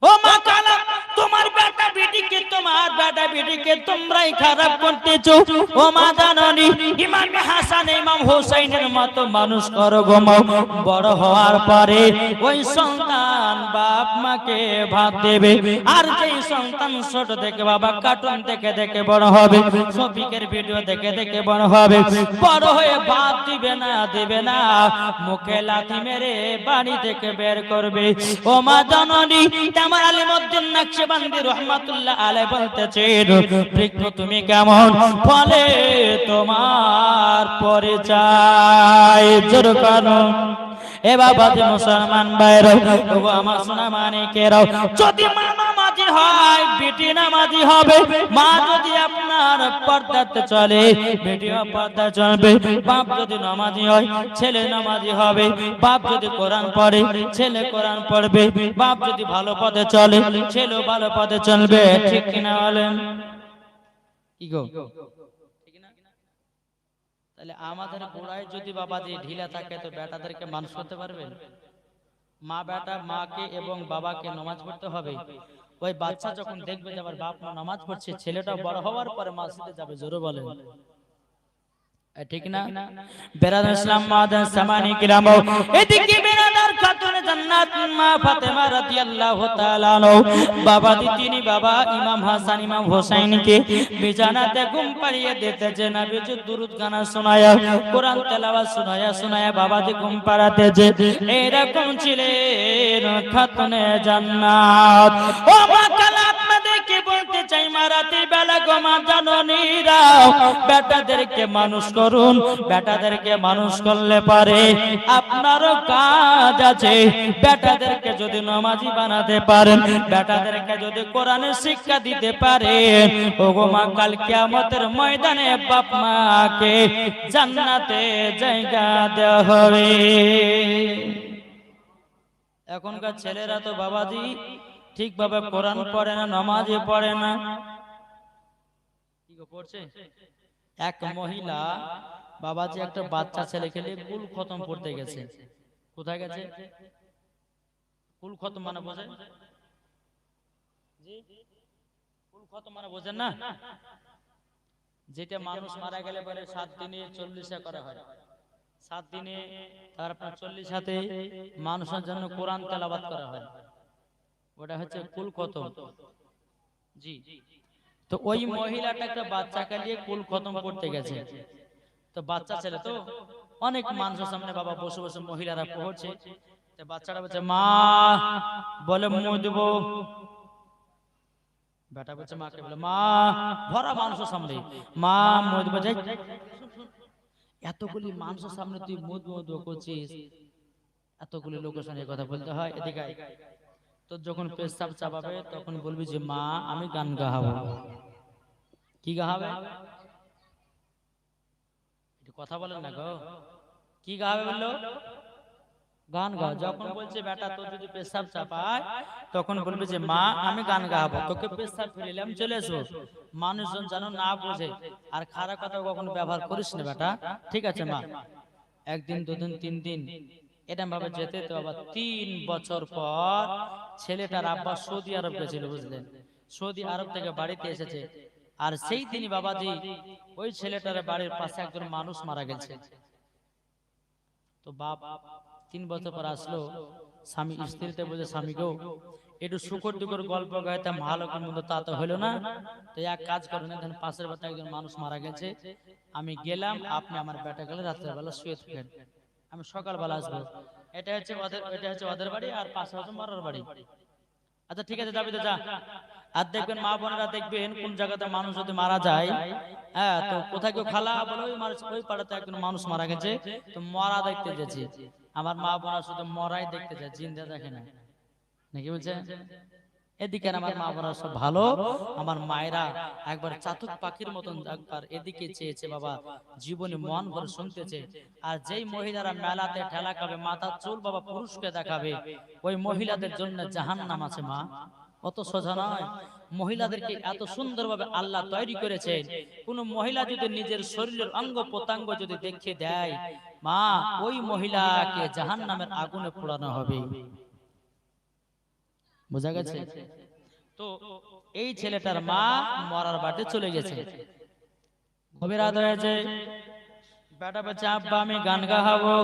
ও মা কালা, তোমার বেটা বেটিকে তোমার বেটা বেটিকে তোমরাই খারাপ করতেছো। ও মা জাননি ইমাম হাসান ইমাম হুসাইনের মতো মানুষ করো গো মা, বড় হওয়ার পরে ওই সন্তান বাপ মাকে ভাত দেবে। আর যেই সন্তান ছোট থেকে বাবা কার্টুন দেখে দেখে বড় হবে, শফিকের ভিডিও দেখে দেখে বড় হবে, বড় হয়ে ভাত দিবে না দেবে না, মুখে লাথি মেরে বাড়ি থেকে বের করবে। ও মা জাননি আমার আলিমউদ্দিন নকশবন্দি রহমাতুল্লাহ আলাইহি বলতেছেন, বৃক্ষ তুমি কেমন ফলে তোমার পরিচয় জোর করো। এ বাবা যে মুসলমান ভাইরাও, ও আমার সোনামানিকেরাও, যদি মা নামাজি হয় বেটি নামাজি হবে। মা যদি আপনার পর্দাতে চলে, বেটিও পর্দা চলবে। বাপ যদি নামাজি হয়, ছেলে নামাজি হবে। বাপ যদি কোরআন পড়ে, ছেলে কোরআন পড়বে। বাপ যদি ভালো পথে চলে, ছেলেও ভালো পথে চলবে। ঠিক কিনা বলেন? কি গো ঠিক না? তাহলে আমাদের গোড়ায় যদি বাবাজি ঢিলা থাকে, তো বেটাদেরকে মানুষ করতে পারবেন? মা বেটা মাকে এবং বাবাকে নামাজ পড়তে হবে। ওই বাচ্চা যখন দেখবে যে আমার বাপ মা নামাজ পড়ছে, ছেলেটা বড় হওয়ার পরে মসজিদে যাবে। জোরে বলেন ঠিক না? বেরাদার ইসলাম মাদান সামানি কিরাম, এদিকে বেরাদার খাতুনে জান্নাত মা ফাতেমা রাদিয়াল্লাহু তাআলা আনহা বাবা তিনি বাবা ইমাম হাসান ইমাম হুসাইনকে বিছানাতে ঘুম পাড়িয়ে দিতেছে। নবীজি দুরূদ গানা শোনায়া, কোরআন তেলাওয়াত শোনায়া শোনায়া বাবাজি ঘুম পাড়াতেছে। এরকম ছিলেন খাতুনে জান্নাত। ও মা কালা, আপনাদেরকে বলতে চাই মা রাতের বেলা গো মা জাননীরা, বেটাদেরকে মানুষ করুন। বেটাদেরকে মানুষ করলে পারে আপনারও কাজ আছে। বেটাদেরকে যদি নামাজি বানাতে পারেন, বেটাদেরকে যদি কোরআনের শিক্ষা দিতে পারেন, ওগো মা কাল কিয়ামতের ময়দানে বাপ মাকে জান্নাতে জায়গা দেওয়া হবে। এখনকার ছেলেরা তো বাবাজি ঠিকভাবে কোরআন পড়ে না, নামাজে পড়ে না। কি গো পড়ছে? এক মহিলা বাবাজি একটা বাচ্চা ছেলেকে নিয়ে কুল খতম পড়তে গেছে। কোথায় গেছে? কুল খতম মানে বোঝেন? জি, কুল খতম মানে বোঝেন না? যেটা মানুষ মারা গেলে বলে 7 দিনে 40 করা হয়। 7 দিনে তারপর 40 হাতে মানুষের জন্য কোরআন তেলাওয়াত করা হয়। ওটা হচ্ছে কুল খতম। জি, তো ওই মহিলাটা একটা বাচ্চাকে নিয়ে কুল খতম করতে গেছে। তো বাচ্চা ছেলে তো অনেক মানুষের সামনে বাবা বসে বসে মহিলারা পড়ছে। তো বাচ্চাটা বলছে মা, বলে মুখ দেব। বেটা বলছে মাকে, বলে মা, ভরা মানুষের সামনে মা মুখ দেব। এতগুলি মানুষের সামনে তুই মুদ মুদ করছিস, এতগুলি লোকের সামনে কথা বলতে হয়? এদিকে তোর যখন পেশাব চাপাবে তখন বলবি যে মা আমি গান গাহাবো। কি গাহাবে? কথা বলেন না গো, কি গাহাবে বললো? গান গাও। যখন বলছে বেটা তোর যদি পেশাব চাপায় তখন বলবি যে মা আমি গান গাহাবো, তোকে পেশাব ফেলিলাম চলে এসো। মানুষজন যেন না বোঝে আর খারাপ কথা কখনো ব্যবহার করিস না বেটা, ঠিক আছে মা? একদিন দুদিন 3 দিন এরকম ভাবে যেতে তো আবার 3 বছর পর ছেলেটার আব্বা সৌদি আরব গেছিল, বুঝলেন? সৌদি আরব থেকে বাড়িতে এসেছে, আর সেই দিনই বাবাজি ওই ছেলেটার বাড়ির পাশে একজন মানুষ মারা গেছে। তো বাপ 3 বছর পর আসলো, স্বামী স্ত্রীতে বলে স্বামী গো একটু শুকর দুকর গল্প গাইতাম ভালো কোন মন্দ, তা তো হলো না। তো এক কাজ করুন, দেখেন পাশের বাড়িতে একজন মানুষ মারা গেছে, আমি গেলাম, আপনি আমার বেটা গেলে রাত্রের বেলা শুয়ে থাকেন, আমি সকালবেলা আসবো। এটা হচ্ছে ওদের বাড়ি, আর পাশে হচ্ছে মরার বাড়ি। আচ্ছা ঠিক আছে যাবি তো যা। আর দেখবেন মা বোনেরা দেখবেন কোন জায়গাতে মানুষ যদি মারা যায়, হ্যাঁ, তো কোথায় কেউ খালা বলে ওই পাড়াতে একজন মানুষ মারা গেছে, তো মরা দেখতে গেছি। আমার মা বোনেরা শুধু মরাই দেখতে যায়, জিন্দা দেখে না, নাকি বলছে? এদিকে আমার মা বোনেরা সব ভালো, আমার মায়েরা একবার চাতক পাখির মতন একবার এদিকে চেয়েছে বাবা, জীবনে মন ভরে শুনতেছে। আর যেই মহিলারা মেলাতে ঠেলা খাবে, মাথা চুল বাবা পুরুষকে দেখাবে, ওই মহিলাদের জন্য জাহান্নাম আছে মা। অত সোজা নয়। মহিলাদেরকে এত সুন্দরভাবে আল্লাহ তৈরি করেছেন, কোন মহিলা যদি নিজের শরীরের অঙ্গ প্রত্যঙ্গ যদি দেখিয়ে দেয় মা, ওই মহিলাকে জাহান্নামের আগুনে পোড়ানো হবে। বোঝা গেছে? তো এই ছেলেটার মা মরার বাড়িতে চলে গেছে, গভীর রাত হয়েছে, বেটা বলছে আব্বা আমি গান গাহাবো।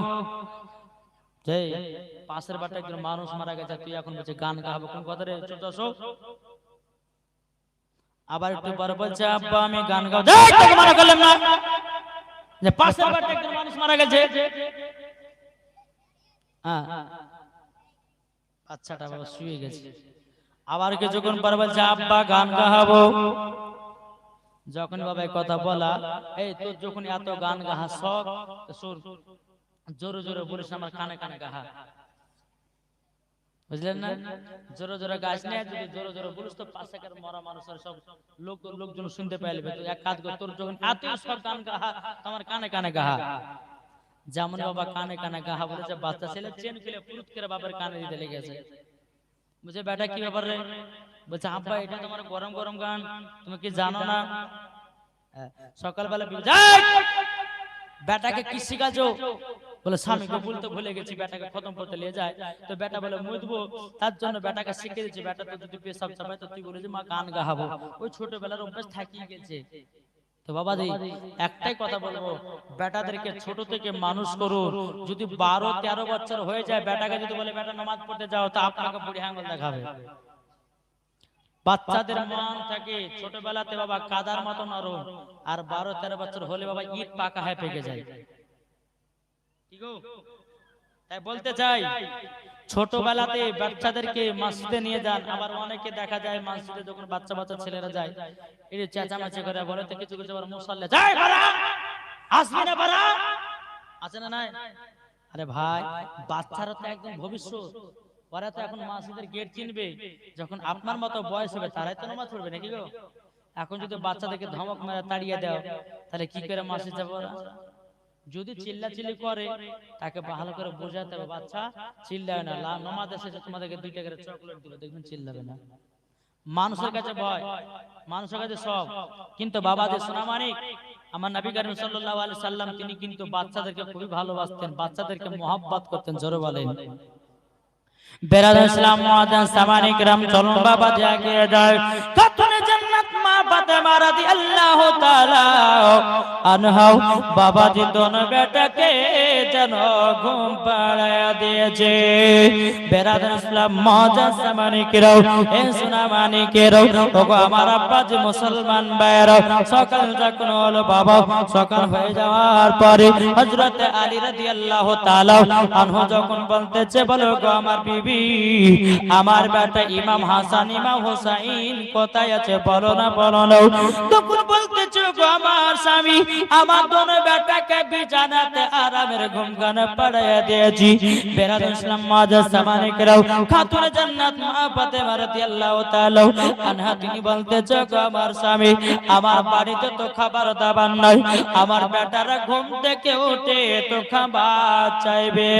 পাশের বাড়িতে একজন মানুষ মারা গেছে, তুই এখন বলছে গান গাহাবো, কোন কথা রে? আবার একটু পরে বলছে আব্বা আমি গান গাবো। মানা করলাম না যে পাশের বাড়িতে একজন মানুষ মারা গেছে। হ্যাঁ, বাচ্চাটা বাবা শুয়ে গেছে। আবার কিছুক্ষণ পর বলছে আব্বা গান গাহাবো। যখন বাবা কথা বলা, এই তোর যখন এত গান গাহা শখ, জোরে জোরে বলিস আমার কানে কানে গাহা, বুঝলেন না? জোরে জোরে গাছ নিয়ে যদি জোরে জোরে বলিস তো পাশের মরা মানুষের সব লোকজন শুনতে পাইলে। তো এক কাজ কর, তোর যখন এত সব গান গাহা তোমার কানে কানে গাহা। যেমন বাবা কানে কানে গাহা বলেছে, বাচ্চা ছেলে চেন খুলে পুরুত করে বাবার কানে দিতে লেগেছে। বুঝে বেটা কি ব্যাপার রে? বলছে আব্বা এটা তোমার গরম গরম গান, তুমি কি জানো না? সকালবেলা বেটাকে কি শিখাছো? বলে স্বামীকে বলতে ভুলে গেছি, বেটাকে খতম করতে নিয়ে যায়। তো বেটা বলে মুদবো, তার জন্য বেটাকে শিখিয়ে দিচ্ছি। বেটা তো যদি পেশাব চাপায় তো তুই বলে যে মা গান গাহাবো, ওই ছোটবেলার অভ্যাস থাকিয়ে গেছে। তো বাবাজি একটাই কথা বলবো, বেটাদেরকে ছোট থেকে মানুষ করুন। যদি 12-13 বছর হয়ে যায়, বেটাকে যদি বলে বেটা নামাজ পড়তে যাও, তো আপনাকে বুড়ি আঙ্গুল দেখাবে। বাচ্চাদের মন থাকে ছোটবেলাতে বাবা কাদার মতো নরম, আর 12-13 বছর হলে বাবা ইট পাকা হয়ে পেকে যায়। তাই বলতে চাই, ছোটবেলাতে বাচ্চাদেরকে মসজিদে নিয়ে যান। আবার অনেকে দেখা যায় মসজিদে যখন বাচ্চা বাচ্চা ছেলেরা যায়, এই চেঁচামেচি করে বলে, তো কিছু কিছু মুসল্লি যায় বাড়া আসবি না বাড়া, আছে না নাই? আরে ভাই, বাচ্চারা তো একদম ভবিষ্যৎ, ওরা তো এখন মসজিদের গেট চিনবে। যখন আপনার মতো বয়স হবে তারাই তো নামাজ পড়বে, নাকি গো? এখন যদি বাচ্চাদেরকে ধমক মেরে তাড়িয়ে দাও, তাহলে কি করে মসজিদ যাবো ওরা? যদি চিল্লাচিল্লি করে তাকে ভালো করে বোঝাতে হবে, বাচ্চা চিল্লায় না, নামাজ এসেছে তোমাদেরকে 2 টাকার চকলেট দিল, দেখবেন চিল্লাবে না। মানুষের কাছে ভয়, মানুষের কাছে সব, কিন্তু বাবাদের সোনামানিক আমার নবী করিম সাল্লাল্লাহু আলাইহি সাল্লাম তিনি কিন্তু বাচ্চাদেরকে খুবই ভালোবাসতেন, বাচ্চাদেরকে মহব্বত করতেন। জোরে বলেন। বেরাদার ইসলাম মুআজ্জাজ সামানিক রাম, চলুন বাবা জাগিয়ে যায়। খাতুনে জান্নাত মা ফাতেমা রাদিয়াল্লাহু তাআলা আনহা বাবাজি দোনো বেটাকে যেন ঘুম পাড়ায়া দিয়েছে। বেরাদার ইসলাম মুআজ্জাজ সামানিক রাও, এ সোনা মানিকেরাও, ওগো আমার আব্বাজি মুসলমান ভাইরাও, সকাল যখন হলো বাবা, সকাল হয়ে যাওয়ার পরে হযরত আলী রাদিয়াল্লাহু তাআলা আনহু যখন বলতেছে, বলো গো আমার বিবি আমার বেটা ইমাম হাসান ইমাম হোসাইন কোথায় আছে বলো না বলো না। তখন বলতেছো গো আমার স্বামী আমার দোনো বেটাকে বিছানাতে আরামের ঘুমখানা পড়াইয়া দিয়েছি। বেরাদুল ইসলাম মাজাজ সামানে কেরাও খাতুন জান্নাত মা ফাতেমা রাদিয়াল্লাহু তাআলা আনহা তিনি বলতেছো গো আমার স্বামী আমার বাড়িতে তো খাবার দাবার নাই, আমার বেটারা ঘুম থেকে উঠে তো খাবার চাইবে।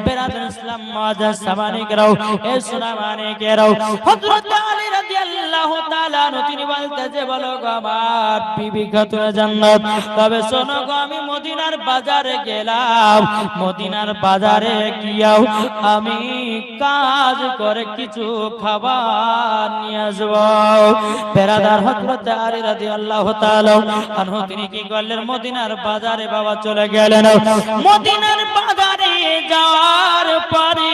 বেরাদুল ইসলাম মাজাজ সামানে কেরাও এ সোনা মানে কেরাও হযরত আলী রাদিয়াল্লাহু তাআলা তিনি বলতেছে বলো গো আমার বিবি খাতুন জান্নাত তবে শোনো গো আমি মদিনার বাজারে গেলাম, মদিনার বাজারে গিয়াও আমি কাজ করে কিছু খাবার নিয়ে আসবো। বেরাদার হযরত আলী রাদিয়াল্লাহু তাআলা আনহু তিনি কি করলেন মদিনার বাজারে বাবা চলে গেলেন। মদিনার বাজারে যাওয়ার পরে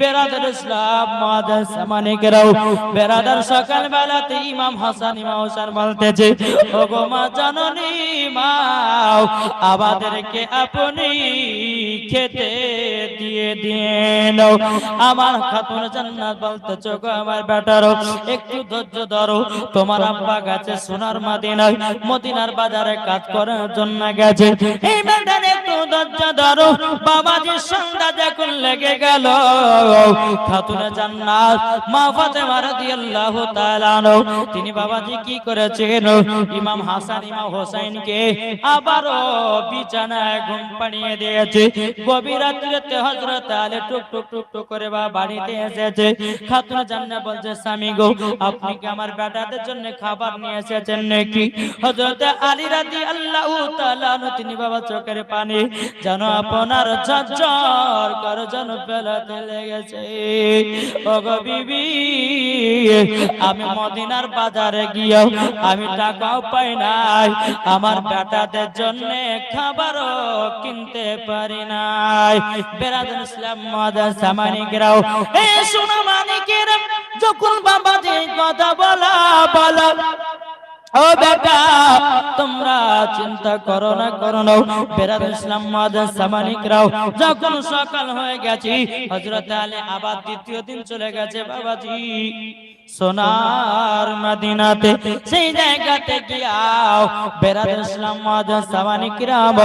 বেরাদার ইসলাম মাদাস সামানে কেরাও বেরাদার সকাল বেলাতে ইমাম হাসান ইমাম হোসেন বলতেছে ওগো মা জাননী মা আমাদেরকে আপনি খেতে দিয়ে দিন। আমার খাতুন জান্নাত বলতেছো গো আমার বেটারও একটু ধৈর্য ধরো, তোমার আব্বা গেছে সোনার মদিনায় মদিনার বাজারে কাজ করার জন্য গেছে, এই বেটার একটু ধৈর্য ধরো। বাবাজির সন্ধ্যা যখন লেগে গেল খাতুন জান্নাত মা ফাতেমা রাদিয়াল্লাহু তাআলা তিনি বাবাজি কি করেছেন ইমাম হাসান ইমাম হোসেনকে আবারও বিছানায় ঘুম পাড়িয়ে দিয়েছে। গভীর রাত্রিতে হযরত আলী টুক টুক টুক টুক করে বাড়িতে এসেছে। খাতুন জান্নাত বলছে স্বামী গো আপনি কি আমার বেটাদের জন্য খাবার নিয়ে এসেছেন নাকি? হযরত আলী রাদিয়াল্লাহু তাআলা তিনি বাবা চোখের পানি যেন আপনার ঝরঝর করে যেন ফেলাতে লেগেছে। ওগো বিবি আমি মদিনার বাজারে গিয়েও আমি টাকাও পাই নাই, আমার বেটাদের জন্য খাবারও কিনতে পারি নাই। বেরাদুল ইসলাম মাদাস সামানি কেরাও এ সোনা মানিকের যখন বাবাজি কথা বলা ও বেটা তোমরা চিন্তা করো না বেরাদুল ইসলাম মাদাস সামানি কেরাও যখন সকাল হয়ে গেছে হযরত আলী আবার দ্বিতীয় দিন চলে গেছে বাবাজি সোনার মদিনাতে, সেই জায়গাতে গিয়াও বেরাদুল ইসলাম মাদাস সামানি কিরাম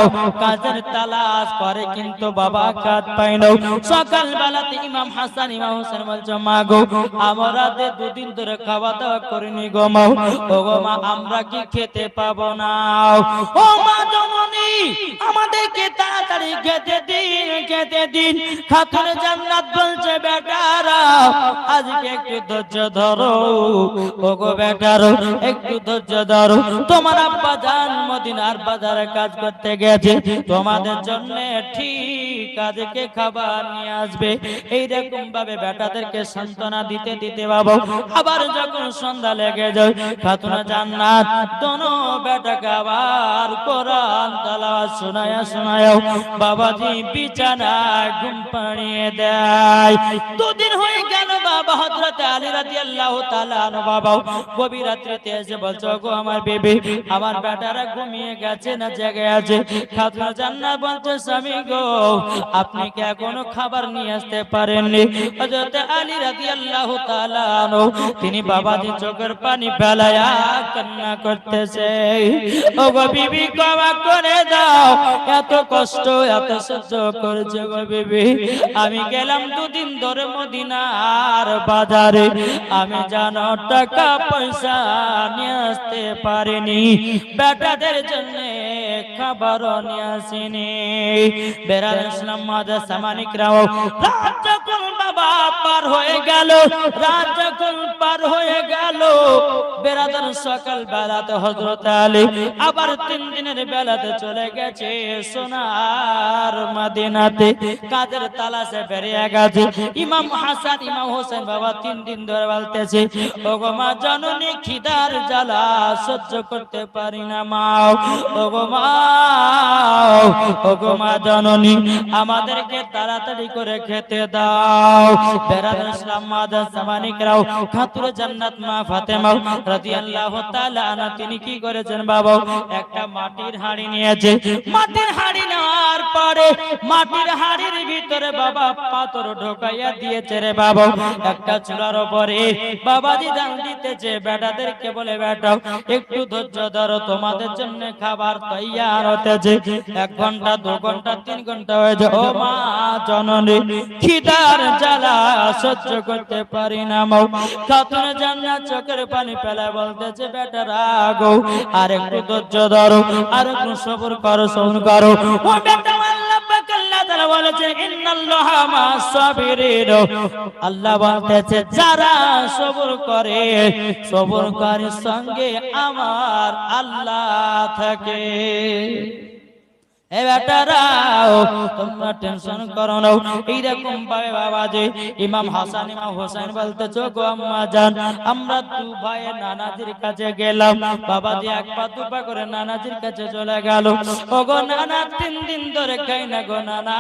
কাজের তালাশ করে কিন্তু বাবা কাজ পায় না। সকাল বেলাতে ইমাম হাসান ইমাম হোসেন বলছে মা গো আমরা দুদিন ধরে খাওয়া দাওয়া করিনি গো মা, ও গো মা আমরা কি খেতে পাবো না? ও মা জননী আমাদেরকে তাড়াতাড়ি খেতে দিন। খাতুন জান্নাত বলছে বেটারা আজকে একটু ধৈর্য ধরো, ওগো বেটারো একটু ধৈর্য ধরো, তোমার আব্বা জান মদিনার বাজারে কাজ করতে গেছে, তোমাদের জন্য ঠিক আজকে খাবার নিয়ে আসবে। এইরকম ভাবে বেটাদেরকে সান্ত্বনা দিতে দিতে বাবা আবার যখন সন্ধ্যা লেগে যায় খাতুন জান্নাত দোনো বেটাকে আবার কোরআন তেলাওয়াত শোনায়া বাবাজি বিছানায় ঘুম পাড়িয়ে দেয়। দুদিন হয়ে গেল বাবা হযরত আলী রাদিয়াল্লাহু তাআলা আনহু বাবা গভীর রাত্রিতে এসে বলছো গো আমার বেবি আমার বেটারা ঘুমিয়ে গেছে না জেগে আছে? খাতুন জান্নাত বলছে স্বামী গো আপনি কি এখনো খাবার নিয়ে আসতে পারেননি? হযরত আলী রাদিয়াল্লাহু তাআলা আনহু তিনি বাবাজি চোখের পানি ফেলায়া কান্না করতেছে, ও গো বিবি ক্ষমা করে দাও, এত কষ্ট এত সহ্য করেছে গো বিবি, আমি গেলাম দুদিন ধরে মদিনার বাজারে, আমি জানো টাকা পয়সা নিয়ে আসতে পারিনি, বেটাদের জন্য খাবার নিয়ে আসিনি। বেরাদুল ইসলাম মাদাস সামানি কেরাও রাত যখন বাবা পার হয়ে গেল, রাত যখন পার হয়ে গেল বেরাদুল সকাল বেলাতে হযরত আলী আবার 3 দিনের বেলাতে চলে গেছে সোনার মদিনাতে কাজের তালাশে বেরিয়ে গেছে। ইমাম হাসান ইমাম হোসেন বাবা 3 দিন ধরে বলতেছে ওগো মা জননী খিদার জ্বালা সহ্য করতে পারি না মা, ওগো মা জননী আমাদেরকে তাড়াতাড়ি করে খেতে দাও। বেরাদার ইসলাম মাদান সামানিকরাও খাতুর জান্নাত মা ফাতেমা রাদিয়াল্লাহু তাআলা আনহা তিনি কি করেছেন বাবা একটা মাটির হাঁড়ি নিয়েছে মাটির হাঁড়ি নেওয়ার পরে মাটির হাঁড়ির ভিতরে বাবা পাথর ঢোকাইয়া দিয়েছে রে বাবা একটা চুলার উপরে বাবাজি জান দিতেছে বেটাদেরকে বলে বেটা একটু ধৈর্য ধরো তোমাদের জন্য খাবার তৈয়ার হতেছে 1 ঘন্টা 2 ঘন্টা 3 ঘন্টা হয়ে যায় ও মা জননী খিদার জ্বালা সহ্য করতে পারি না মা খাতুন জান্নাত চোখের পানি ফেলে বলতেছে বেটারা গো আর একটু ধৈর্য ধরো আর একটু সবর করো ও বেটা আল্লাহ পাক আল্লাহ তাআলা বলেছেন ইন্নাল্লাহা মা'আস সাবিরিন আল্লাহ বলতেছে যারা সবর করে সবরকারীর সঙ্গে আমার আল্লাহ থাকে এ বেটারাও তোমরা টেনশন করো না এইরকম ভাবে বাবাজি ইমাম হাসান ইমাম হোসেন বলতেছো গো আম্মা জান আমরা দু ভাই নানাজির কাছে গেলাম বাবাজি এক পা দু পা করে নানাজির কাছে চলে গেল ওগো নানা 3 দিন ধরে খাই না গো নানা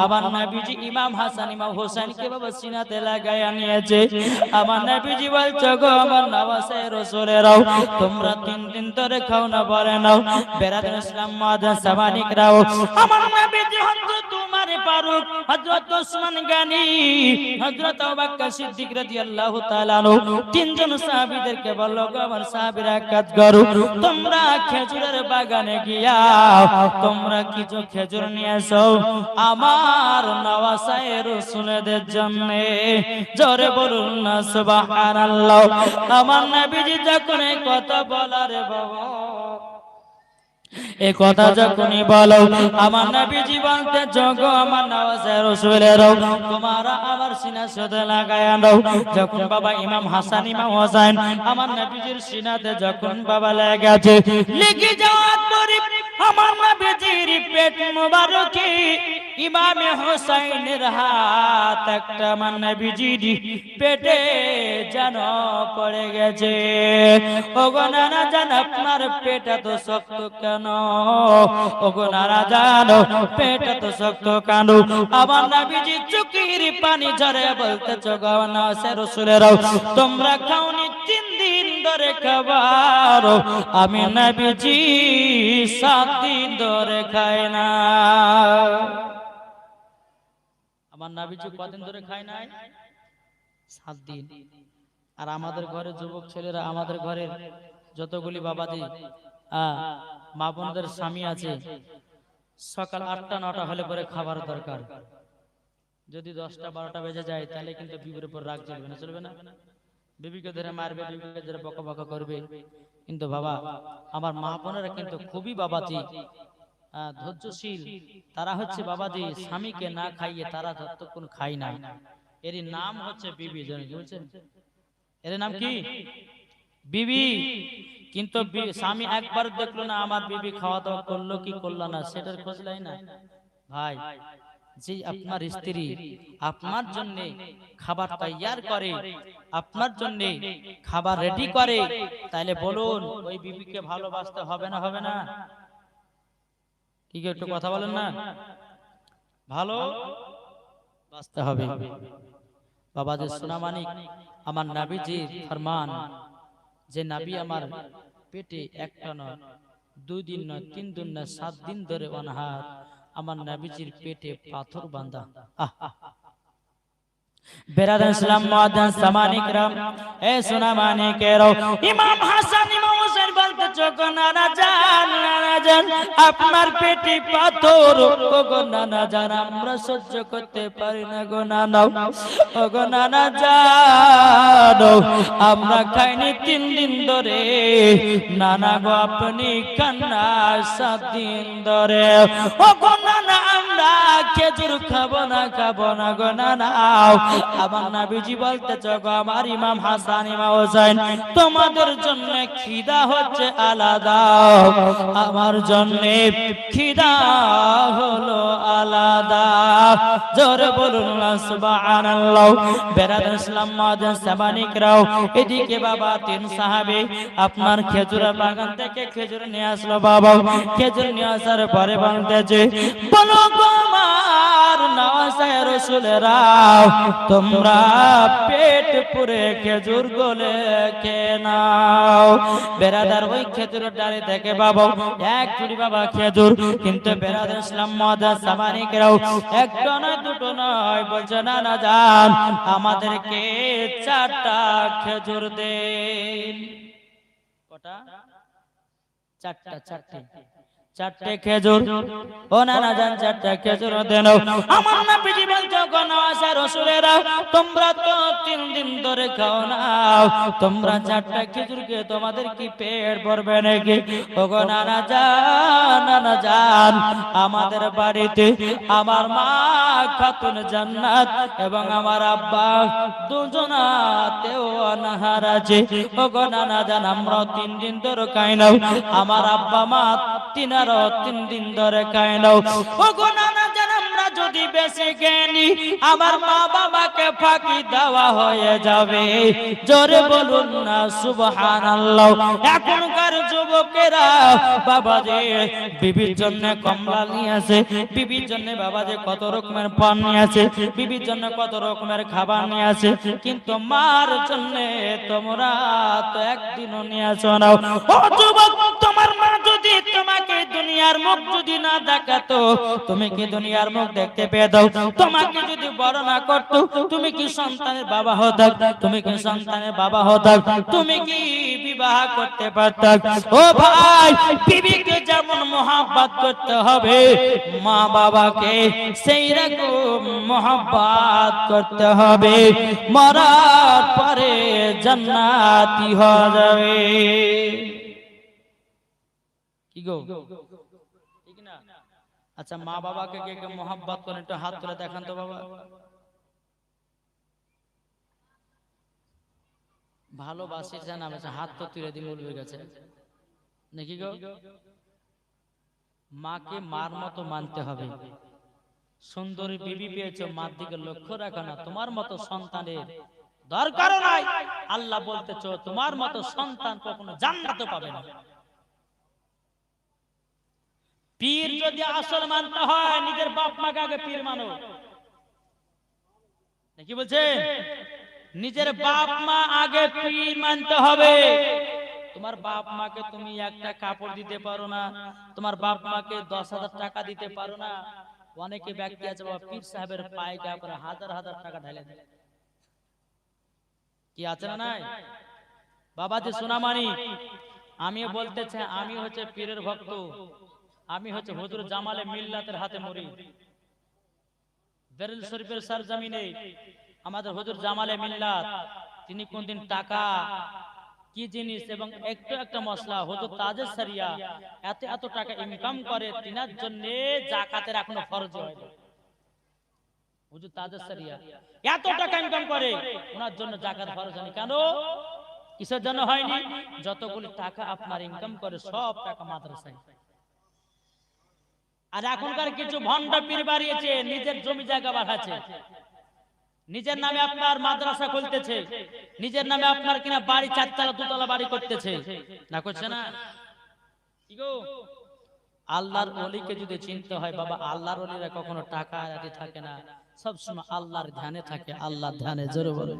আমার নবীজি ইমাম হাসান ইমাম হোসেনকে বাবা সিনাতে লাগায়া নিয়েছে আমার নবীজি বলছো গো আমার নওয়াসে রাসূলেরাও তোমরা 3 দিন ধরে খাও না বলে নাও বেরাদার ইসলাম মাদান সামানিকরাও আমার নবীজি হযরত উমর ফারুক হযরত ওসমান গনি হযরত আবু বকর সিদ্দিক রাদিয়াল্লাহু তাআলা আনহু তিনজন সাহাবীদেরকে বলল গো আমার সাহাবীরা কাজ করো তোমরা খেজুরের বাগানে গিয়া তোমরা কিছু খেজুর নিয়ে এসো আমার নওয়াসায়ে রাসূলদের জন্য জোরে বলুন না সুবহানাল্লাহ আমার নবীজি যখন এই কথা বলার বাবা এই কথা যখনই বলো আমার নবীজি বলতে জগো আমার নওয়াজে রাসূলেরাও তোমরা আমার সিনা সাথে লাগায়া দাও যখন বাবা ইমাম হাসান ইমাম হোসেন আমার নবীজির সিনাতে যখন বাবা লেগেছে লেগে যাওয়ার পরে আমার নবীজির পেট মোবারকে ইমাম হোসেনের হাত একটা আমার নবীজির পেটে যেন পড়ে গেছে ওগো নানা জান আপনার পেট এত শক্ত কেন ওগো নানা জানো পেট এত শক্ত কেন আমার নবীজি চোখের পানি ঝরে বলতেছ গো নওয়াসে রাসূলেরাও তোমরা খাওনি 3 দিন ধরে খাবার আমি নবীজি 7 দিন ধরে খাই না আমার নবীজি কতদিন ধরে খায় নাই 7 দিন আর আমাদের ঘরে যুবক ছেলেরা আমাদের ঘরের যতগুলি বাবাজি মা বোনদের স্বামী আছে সকাল 8টা 9টা হলে পরে খাবার দরকার যদি 10টা 12টা বেজে যায় তাহলে কিন্তু বিবির উপর রাগ চলবে না বিবিকে ধরে মারবে বিবিকে ধরে বকা করবে কিন্তু বাবা আমার মা বোনেরা কিন্তু খুবই বাবাজি ধৈর্যশীল তারা হচ্ছে বাবাজি স্বামীকে না খাইয়ে তারা যতক্ষণ খায় না এর নাম হচ্ছে বিবি জানেন কি বলছেন এর নাম কি বিবি কিন্তু স্বামী একবার দেখলো না আমার বিবি খাওয়া দাওয়া করলো কি করলো না সেটার খোঁজ লাই না ভাই যে আপনার স্ত্রী আপনার জন্য খাবার তৈয়ার করে আপনার জন্য খাবার রেডি করে তাহলে বলুন ওই বিবিকে ভালোবাসতে হবে না কি একটু কথা বলেন না ভালো বাসতে হবে বাবাজি সোনা মানিক আমার নবীজির ফরমান যে নবী আমার পেটে একটা নয় 2 দিন নয় 3 দিন নয় 7 দিন ধরে অনাহার আমার নবীজির পেটে পাথর বাঁধা বেরাদার ইসলাম মুআদ্দিন সামানিকরাম এ সোনা মানিকেরও ইমাম হাসান ইমাম হোসেন বলতে গো নানা জান আপনার পেটে পাথর গো নানা জান আমরা সহ্য করতে পারি না গো নানা ও গো নানা জান আমরা খাইনি 3 দিন ধরে নানা গো আপনি কান্না 7 দিন ধরে ও গো নানা আমরা খেজুর খাবো না গো নানা আমার নবীজি বলতেছ গো আমার ইমাম হাসান ইমাম হোসেন তোমাদের জন্য খিদা হচ্ছে আলাদা আমার জন্য খিদা হলো আলাদা জোরে বলুন না সুবহানাল্লাহ বেরাদার ইসলাম মুআদ্দিন সামানিকরাও এদিকে বাবা 3 সাহাবী আপনার খেজুরের বাগান থেকে খেজুর নিয়ে আসলো বাবা খেজুর নিয়ে আসার পরে বলতেছে বলো গো আমার নওয়াসে রাসূলেরা তোমরা পেট পুরে খেজুর গলে খেয়ে নাও। বেরাদার ওই খেজুরের ডালে থেকে বাবা এক চুরি বাবা খেজুর, কিন্তু বেরাদার ইসলাম মুআদ্দাস সামানিকরাও একটা নয় দুটো নয়, বলছে না না যান আমাদেরকে 4টা খেজুর দেন। কটা? 4টে খেজুর। ও নানা জান 4টা খেজুর দেন। আমার নবীজি বলছো গো নওয়াজা রাসূলেরা তোমরা তো 3 দিন ধরে খাও না, তোমরা 4টা খেজুর খেয়ে তোমাদের কি পেট ভরবে নাকি? ও গো নানা জান আমাদের বাড়িতে আমার মা খাতুন জান্নাত এবং আমার আব্বা দুজনাতেও অনাহার আছে। ও গো নানা জান আমরা 3 দিন ধরে খাই না, আমার আব্বা মা 3 দিন ধরে খায় না। ও গো নানা জান আমরা যদি বেশি জ্ঞানী আমার মা বাবাকে ফাঁকি দেওয়া হয়ে যাবে। জোরে বলুন না সুবহানাল্লাহ। এখনকার যুবকেরা বাবা যে বিবির জন্য কমলা নিয়ে আসে, বিবির জন্য বাবা যে কত রকমের ফল নিয়ে আসে, বিবির জন্য কত রকমের খাবার নিয়ে আসে, কিন্তু মার জন্য তোমরা তো একদিনও নিয়ে আসো না। ও যুবক তোমার মা যদি তোমাকে দুনিয়ার মুখ যদি না দেখাতো, তুমি কি দুনিয়ার মুখ দেখতে পেয়ে দাও? তোমাকে যদি বড় না করতো, তুমি কি সন্তানের বাবা হতা? তুমি কি সন্তানের বাবা হতা? তুমি কি বিবাহ করতে পারতা? ও ভাই বিবিকে যেমন মহব্বত করতে হবে, মা বাবাকে সেই রকম মহব্বত করতে হবে, মরার পরে জান্নাতি হয়ে যাবে। কি গো ঠিক না? আচ্ছা মা বাবাকে কে কে মহব্বত করেন একটু হাত তুলে দেখান তো বাবা। ভালোবাসি জানা হাত তো তুলে দিন বলবে গেছে নাকি গো? মাকে মার মতো মানতে হবে। সুন্দরী বিবি পেয়েছো, মার দিকে লক্ষ্য রাখো না। তোমার মতো সন্তানের দরকার নাই। আল্লাহ বলতেছো তোমার মতো সন্তান কখনো জান্নাতে পাবে না। পীর যদি আসল মানতে হয় নিজের বাপ মাকে আগে পীর মানো, কি বলছেন? নিজের বাপ মা আগে পীর মানতে হবে। তোমার বাপ মাকে তুমি একটা কাপড় দিতে পারো না, তোমার বাপ মাকে 10,000 টাকা দিতে পারো না। অনেকে ব্যক্তি আছে বাবা পীর সাহেবের পায়ে গা করে হাজার হাজার টাকা ঢেলে দেয়। কি আছে না নাই? বাবা যে সোনামানি আমি বলতে চাই আমি হচ্ছে পীরের ভক্ত, আমি হচ্ছে হুজুর জামালে মিল্লাতের হাতে মরি। বেরেল শরীফের সরজমিনে আমাদের হুজুর জামালে মিল্লাত তিনি কোনদিন টাকা কি জিনিস এবং একটু একটা মশলা হুজুর তাজে সারিয়া এত টাকা ইনকাম করে, তিনার জন্য যাকাতের এখনো ফরজ হয় না। হুজুর তাজে সারিয়া এত টাকা ইনকাম করে, ওনার জন্য যাকাত ফরজ হয়নি। কেন? কিসের জন্য হয়নি? যতগুলো টাকা আপনার ইনকাম করে সব টাকা মাদ্রাসায়। আর এখনকার কিছু ভণ্ড পীর বাড়িয়েছে, নিজের জমি জায়গা বাড়াচ্ছে, নিজের নামে আপনার মাদ্রাসা খুলতেছে, নিজের নামে আপনার কিনা বাড়ি 4 তলা 2 তলা বাড়ি করতেছে, না করছে না? কি গো আল্লাহর ওলিকে যদি চিনতে হয় বাবা, আল্লাহর ওলিরা কখনো টাকা আদি থাকে না, সব সময় আল্লাহর ধ্যানে থাকে। আল্লাহর ধ্যানে জোরে বলো।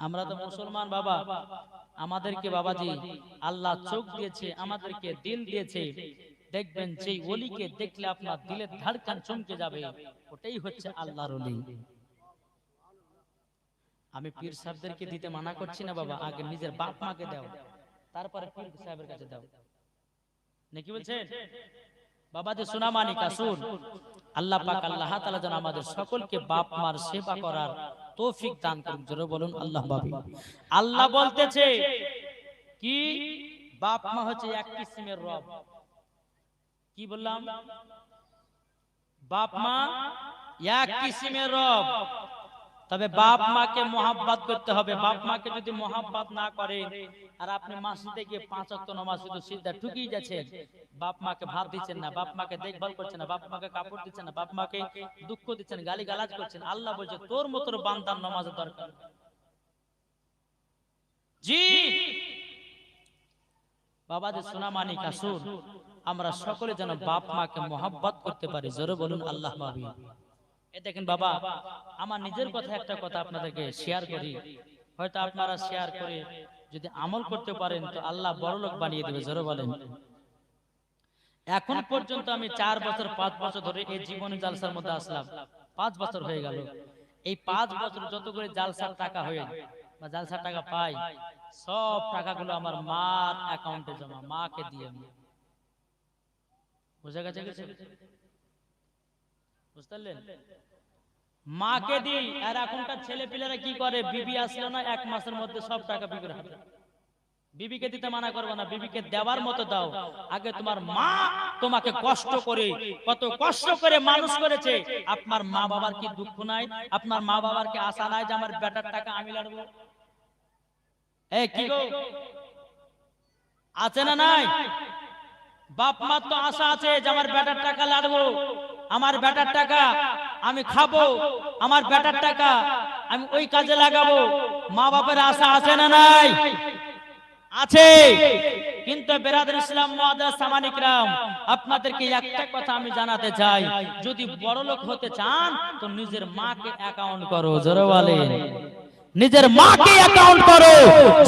আমরা তো মুসলমান বাবা, আমাদেরকে বাবাজি আল্লাহ চোখ দিয়েছে, আমাদেরকে দিল দিয়েছে। দেখবেন যে ওলিকে দেখলে আপনার দিলের ধড়কন চমকে যাবে, ওটাই হচ্ছে আল্লাহর ওলি। আমি পীর সাহেবদেরকে দিতে মানা করছি না বাবা, আগে নিজের বাপ মাকে দাও, তারপরে পীর সাহেবের কাছে দাও, নাকি বলছেন? বাবা যে সোনামানি কাসুর, আল্লাহ পাক আল্লাহ তাআলা যেন আমাদের সকলকে বাপ মার সেবা করার তৌফিক দান করুন। জোরে বলুন আল্লাহ বাবি। আল্লাহ বলতেছে কি বাপ মা হচ্ছে এক কিসমের রব। কি বললাম? বাপ মা এক কিসমের রব। তবে বাপ মাকে মহব্বত করতে হবে। বাপ মাকে যদি মহব্বত না করে আর আপনি মসজিদে গিয়ে 5 ওয়াক্ত নামাজ শুধু সিজদা ঠুকিয়ে যাচ্ছেন, বাপ মাকে ভাত দিচ্ছেন না, বাপ মাকে দেখভাল করছেন না, বাপ মাকে কাপড় দিচ্ছেন না, বাপ মাকে দুঃখ দিচ্ছেন, গালি গালাজ করছেন, আল্লাহ বলছে তোর মতো বান্দার নামাজের দরকার। জি বাবা যে সোনামানি কাসুর, আমরা সকলে যেন বাপ মাকে মহব্বত করতে পারি। জোরে বলুন আল্লাহ বাবি। এই দেখেন বাবা, আমার নিজের কথা একটা কথা আপনাদেরকে শেয়ার করি, হয়তো আপনারা শেয়ার করে যদি আমল করতে পারেন তো আল্লাহ বড়লোক বানিয়ে দেবে। জোরে বলেন। এখন পর্যন্ত আমি 4 বছর 5 বছর ধরে এই জীবনে জালসার মধ্যে আসলাম, 5 বছর হয়ে গেল। এই 5 বছর যত করে জালসার টাকা হয়ে বা জালসার টাকা পাই, সব টাকাগুলো আমার মার অ্যাকাউন্টে জমা, মাকে দিয়ে। বুঝা গেছে? বুঝতে পারলেন? মাকে দিই। আর এখনকার ছেলে পিলেরা কি করে, বিবি আসলো না 1 মাসের মধ্যে সব টাকা বিবির হাতে। বিবিকে দিতে মানা করবে না, বিবিকে দেওয়ার মতো দাও। আগে তোমার মা তোমাকে কষ্ট করে, কত কষ্ট করে মানুষ করেছে। আপনার মা বাবার কি দুঃখ নাই? আপনার মা বাবার কি আশা নাই যে আমার বেটার টাকা আমি লাড়বো? এই কি গো, আছে না নাই? বাপ মার তো আশা আছে যে আমার বেটার টাকা লাড়বো, আমার বেটার টাকা আমি খাবো, আমার বেটার টাকা আমি ওই কাজে লাগাবো। মা বাপের আশা আছে না নাই? আছে। কিন্তু বেরাদর ইসলাম মুআদ্দাস সামানিকরাম, আপনাদেরকে একটা কথা আমি জানাতে চাই, যদি বড় লোক হতে চান তো নিজের মাকে অ্যাকাউন্ট করো। জোরে বলেন, নিজের মাকে অ্যাকাউন্ট করো।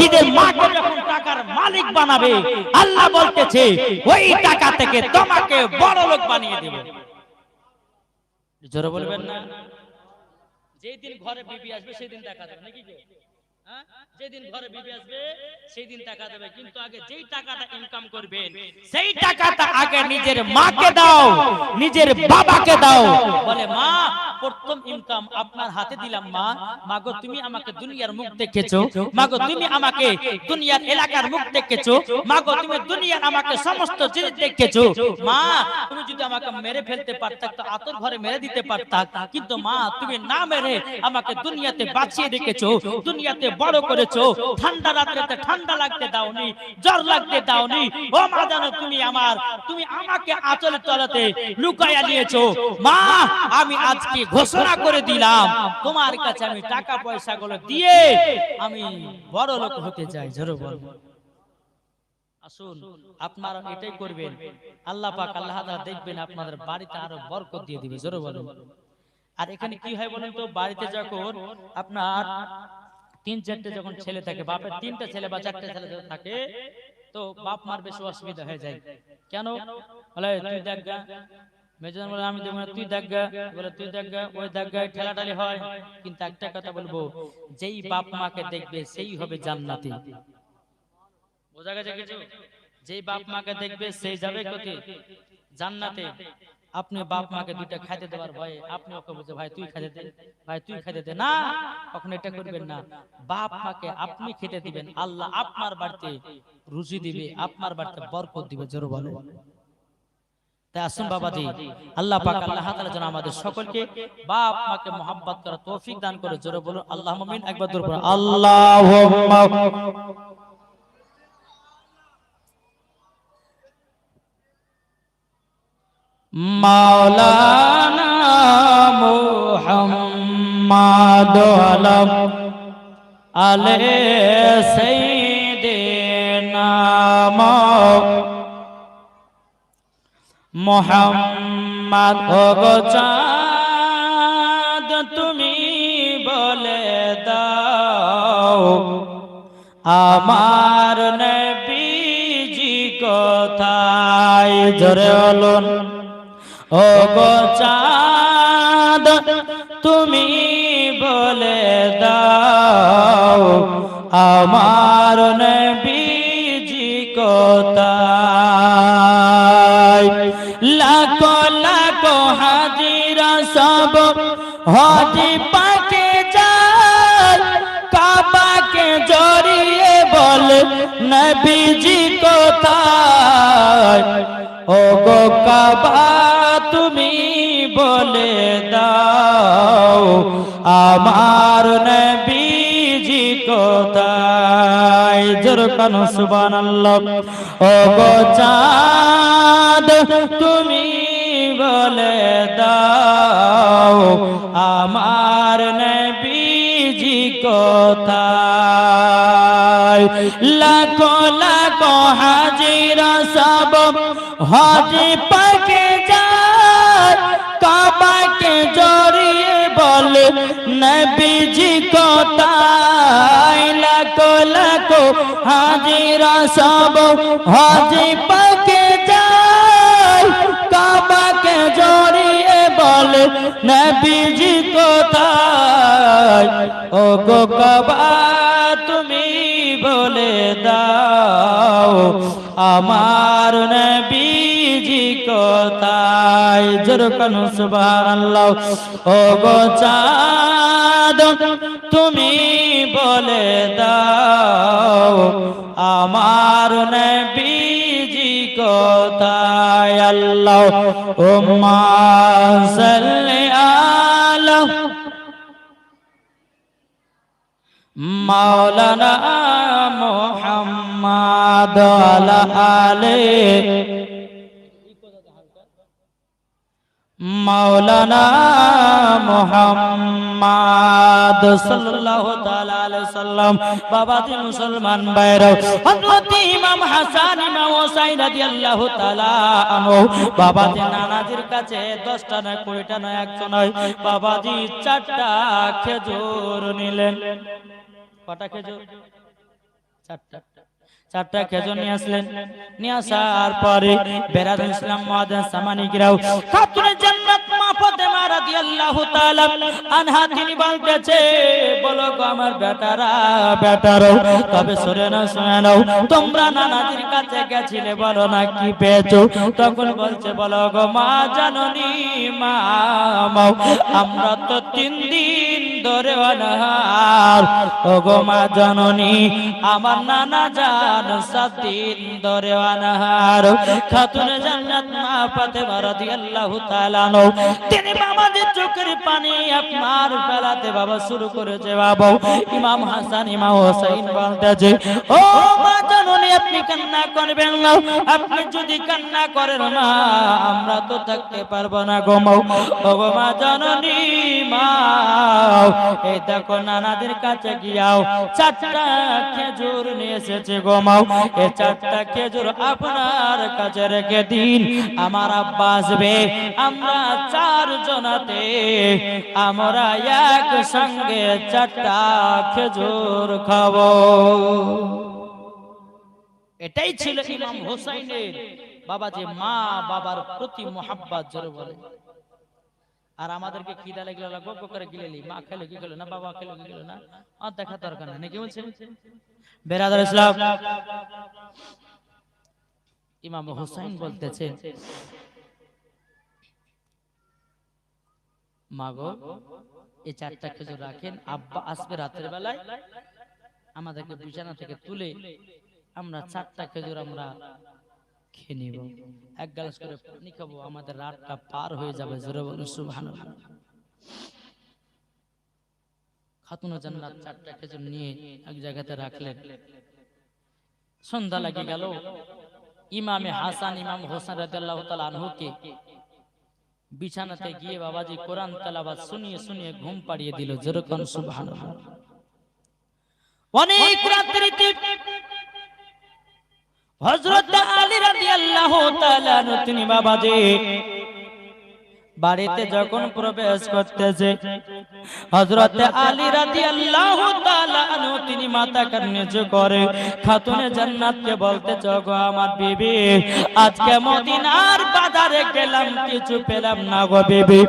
নিজের মাকে যখন টাকার মালিক বানাবে, আল্লাহ বলতেছে ওই টাকা থেকে তোমাকে বড় লোক বানিয়ে দেবে। জোরে বলবেন না? যেই দিন ঘরে বিবি আসবে সেই দিন টাকা দেবে নাকি? যেদিন ঘরে বিবি আসবে সেই দিন টাকা দেবে। কিন্তু আগে যেই টাকাটা ইনকাম করবেন সেই টাকাটা আগে নিজের মাকে দাও, নিজের বাবাকে দাও। বলে মা, প্রথম ইনকাম আপনার হাতে দিলাম। মা, মাগো তুমি আমাকে দুনিয়ার মুখ দেখেছো, মাগো তুমি আমাকে দুনিয়ার এলাকার মুখ দেখেছো, মাগো তুমি দুনিয়ার আমাকে সমস্ত জিনিস দেখেছো। মা, তুমি যদি আমাকে মেরে ফেলতে পারতা তো আতর ঘরে মেরে দিতে পারতা, কিন্তু মা তুমি না মেরে আমাকে দুনিয়াতে বাঁচিয়ে রেখেছো, দুনিয়াতে বড় করেছো। ঠান্ডা রাত্রিতে ঠান্ডা লাগতে দাওনি, জ্বর লাগতে দাওনি। ও মা জানো তুমি আমাকে আঁচলের তলাতে লুকায়া নিয়েছো। মা, আমি আজকে ঘোষণা করে দিলাম তোমার কাছে আমি টাকা পয়সা গুলো দিয়ে আমি বড় লোক হতে চাই। জোরে বলুন। আসুন আপনারা এটাই করবেন, আল্লাহ পাক আল্লাহ তাআলা দেখবেন আপনাদের বাড়িতে আরো বরকত দিয়ে দিবে। জোরে বলুন। আর এখানে কি হয় বলেন তো, বাড়িতে যখন আপনার 3-4টে যখন ছেলে থাকে, বাপের 3টে ছেলে বা 4টে ছেলে থাকে, তো বাপ মার বেশি অসুবিধা হয়ে যায়। কেন বলে, তুই দেখ গা, মেজর বলে আমি দেব না, তুই দেখ গা, বলে তুই দেখ গা, ওই দেখ গা, ঠেলাঠালি হয়। কিন্তু একটা কথা বলবো, যেই বাপ মাকে দেখবে সেই হবে জান্নাতি। বোঝা গেছে কিছু? যেই বাপ মাকে দেখবে সেই যাবে কোথায়? জান্নাতে। আপনি বাপ মাকে দুইটা খাইতে দেওয়ার ভয়ে আপনি ওকে বলছে ভাই তুই খাইতে দে, ভাই তুই খাইতে দে, না, কখনো এটা করবেন না। বাপ মাকে আপনি খেতে দিবেন, আল্লাহ আপনার বাড়িতে রুজি দিবে, আপনার বাড়িতে বরকত দিবে। জোরে বলো। তাই আসুন বাবাজি, আল্লাহ পাক আল্লাহ তাআলা যেন আমাদের সকলকে বাপ মাকে মহব্বত করার তৌফিক দান করে। জোরে বলুন আল্লাহুম্মা আমিন। একবার দরুদ পড়ুন আল্লাহুম্মা। মাওলানা মুহাম্মদ আলে সাইয়্যিদিনা মুহাম্মদ ওগো চাঁদ তুমি বলে দাও আমার নবীজি কোথায়? জোরে বলুন। ওগো চাঁদ তুমি বলে দাও আমার নবীজি কোথায়? লাখো লাখো হাজিরা সব হাজি পাকে যায়, কাবাকে জড়িয়ে বলে নবীজি কোথায়? ওগো কাবা তুমি বলে দাও আমার নবীজি কোথায়? জোরে কানো সুবহানাল্লাহ। ওগো চাঁদ তুমি বলে দাও আমার নবীজি কোথায়? লাখো লাখো হাজিরা সব হাজি পাকে যায়, কাবাকে জড়িয়ে নবীজি কোথায় লাখো লাখো হাজিরা সব হাজি পাকে যায় কাবাকে জড়িয়ে বলে নবীজি কোথায় ও গো কাবা তুমি বলে দাও আমার নবীজি কোথায় যেরকম সুবহানাল্লাহ ও গো চাঁদ তুমি বলে দাও আমার নবীজি কোথায় আল্লাহুম্মা সাল্লি আলা মাওলানা মুহাম্মাদ আলা আলিহি মাওলানা মুহাম্মাদ সাল্লাল্লাহু তাআলা আলাইহি সাল্লাম। বাবাজি মুসলমান ভাইরা, হযরত ইমাম হাসান ইমাম হুসাইন রাদিয়াল্লাহু তাআলা আনহু বাবাজি নানাজির কাছে 10টা নয় 20টা নয় 100 নয় বাবাজি 4টা খেজুর নিলেন। কটা খেজুর? 4টা খেজুর নিয়ে আসলেন। নিয়ে আসার পরে বেরাদুল ইসলাম মুআজ্জিন সামানিকরাও খাতুনে জান্নাত মা ফাতেমা রাদিয়াল্লাহু তাআলা আনহা তিনি বলতেছে, বলো গো আমার বেটারা তবে শুনে নাও তোমরা নানাজির কাছে গেছিলে, বলো না কি পেয়েছো? তখন বলছে, বলো গো মা জাননী মা আমরা তো 3 দিন ধরে অনাহার। ও গো মা জাননী আমার নানা জান 7 দিন ধরে অনাহার। খাতুনে জান্নাত মা ফাতেমা রাদিয়াল্লাহু তাআলা তিনি বাবাদের চোখের পানি আপনার বেলাতে বাবা শুরু করেছে। বাবা ইমাম হাসান ইমাম হুসাইন বলতেছে, ও মা জাননী আপনি কান্না করবেন না, আপনি যদি কান্না করেন না আমরা তো থাকতে পারবো না গো মা। ও গো মা জাননী মা এই দেখো নানাদের কাছে গিয়াও 4টা খেজুর নিয়ে এসেছে গো মা। এই 4টা খেজুর আপনার কাছে রেখে দিন, আমার আব্বা আসবে, আমরা 4 জনাতে আমরা এক সঙ্গে 4টা খেজুর খাবো। এটাই ছিল ইমাম হুসাইনের বাবাজি মা বাবার প্রতি মুহাব্বত জোরে বলে। আর আমাদেরকে খিদা লাগলে গপ করে গিলেলি, মা খেলো কি খেলো না, বাবা খেলো কি খেলো না, আর দেখা দরকার নাই নাকি বলছেন বেরাদার ইসলাম। ইমাম হুসাইন বলতেছে, মা গো এই 4টা খেজুর রাখেন, আব্বা আসবে রাতের বেলায় আমাদেরকে বিছানা থেকে তুলে আমরা 4টা খেজুর আমরা খেয়ে নিব, 1 গ্লাস করে পানি খাবো, আমাদের রাতটা পার হয়ে যাবে। জোরে বলুন সুবহানাল্লাহ। খাতুনে জান্নাত 4টা খেজুর নিয়ে এক জায়গাতে রাখলেন। সন্ধ্যা লেগে গেল। ইমামে হাসান ইমাম হোসেন রাদিয়াল্লাহু তাআলা আনহুকে বিছানাতে গিয়ে বাবাজি কোরআন তেলাওয়াত শুনিয়ে শুনিয়ে ঘুম পাড়িয়ে দিল। জোরে বলুন সুবহানাল্লাহ। অনেক রাত্রিতে হযরত আলী রাদিয়াল্লাহু তাআলা তিনি বাবাজি বাড়িতে যখন প্রবেশ করতেছে, হযরত আলী রাদিয়াল্লাহু তাআলা আনহু তিনি মাথা নিচু করে খাতুনে জান্নাতকে বলতেছে, গো আমার বিবি আজকে মদিনার বাজারে গেলাম কিছু পেলাম না গো বিবি,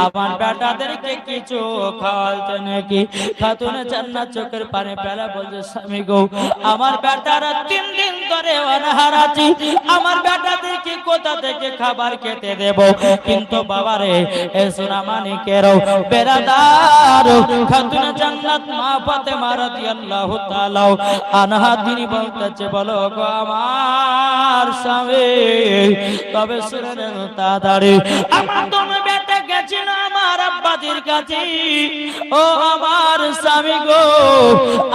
আমার বেটাদেরকে কিছু খাওয়াতে নাকি? খাতুনে জান্নাত চোখের পানি ফেলে বলছে, স্বামী গো আমার বেটারা 3 দিন ধরে অনাহার আছে, আমার বেটাদেরকে কোথা থেকে খাবার খেতে দেব? কিন্তু বাবা এ সোনা মানিকেরও বেরাদার খাতুনে জান্নাত মা ফাতেমা রাদিয়াল্লাহু তাআলা আনহা তিনি বলতেছে, বলো গো আমার স্বামী তবে শুনে নেন তাড়াতাড়ি, আমার দোনো বেটা গেছিল আমার আব্বাজির কাছে। ও আমার স্বামী গো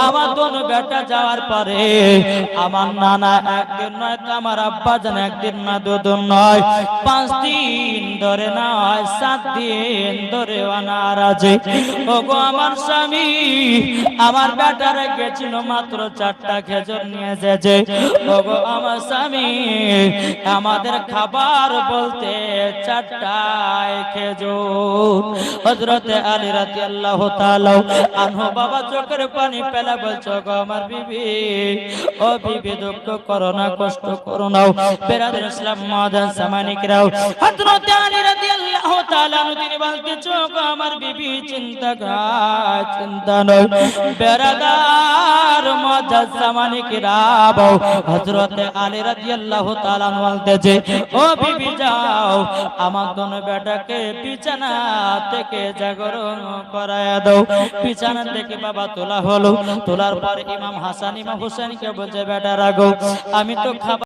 আমার দোনো বেটা যাওয়ার পরে আমার নানা একদিন নয় তো আমার আব্বা জান একদিন না 2 দিন নয় 5 দিন ধরে নয় 7 দিন ধরে অনাহার আছে। ও গো আমার স্বামী আমার বেটারে গেছিল মাত্র 4টা খেজুর নিয়ে এসেছে। ও গো আমার স্বামী আমাদের খাবার বলতে 4টায় খেজুর। হযরতে আলী রাদিয়াল্লাহু তাআলা আনহু বাবা চোখের পানি ফেলা বলছো গো আমার বিবি, ও বিবি দুঃখ করো না, কষ্ট করো না। বেরাদের ইসলাম মাদান সামানিকরাও হযরতে আলী রাদিয়াল্লাহু তাআলা আনহু তিনি বলতেছো গো আমার বিবি চিন্তা নয়। বেরাদার মাদান সামানিকরাও হযরতে আলী রাদিয়াল্লাহু তাআলা আনহু বলতেছে ও বিবি যাও আমার দোনো বেটাকে বিছানা থেকে জাগরণ করায়া দাও। বিছানা থেকে বাবা তোলা হলো, তোলার পর ইমাম হাসান ইমাম হুসাইনকে বলছে বেটা রাগো, আমি তো খাবার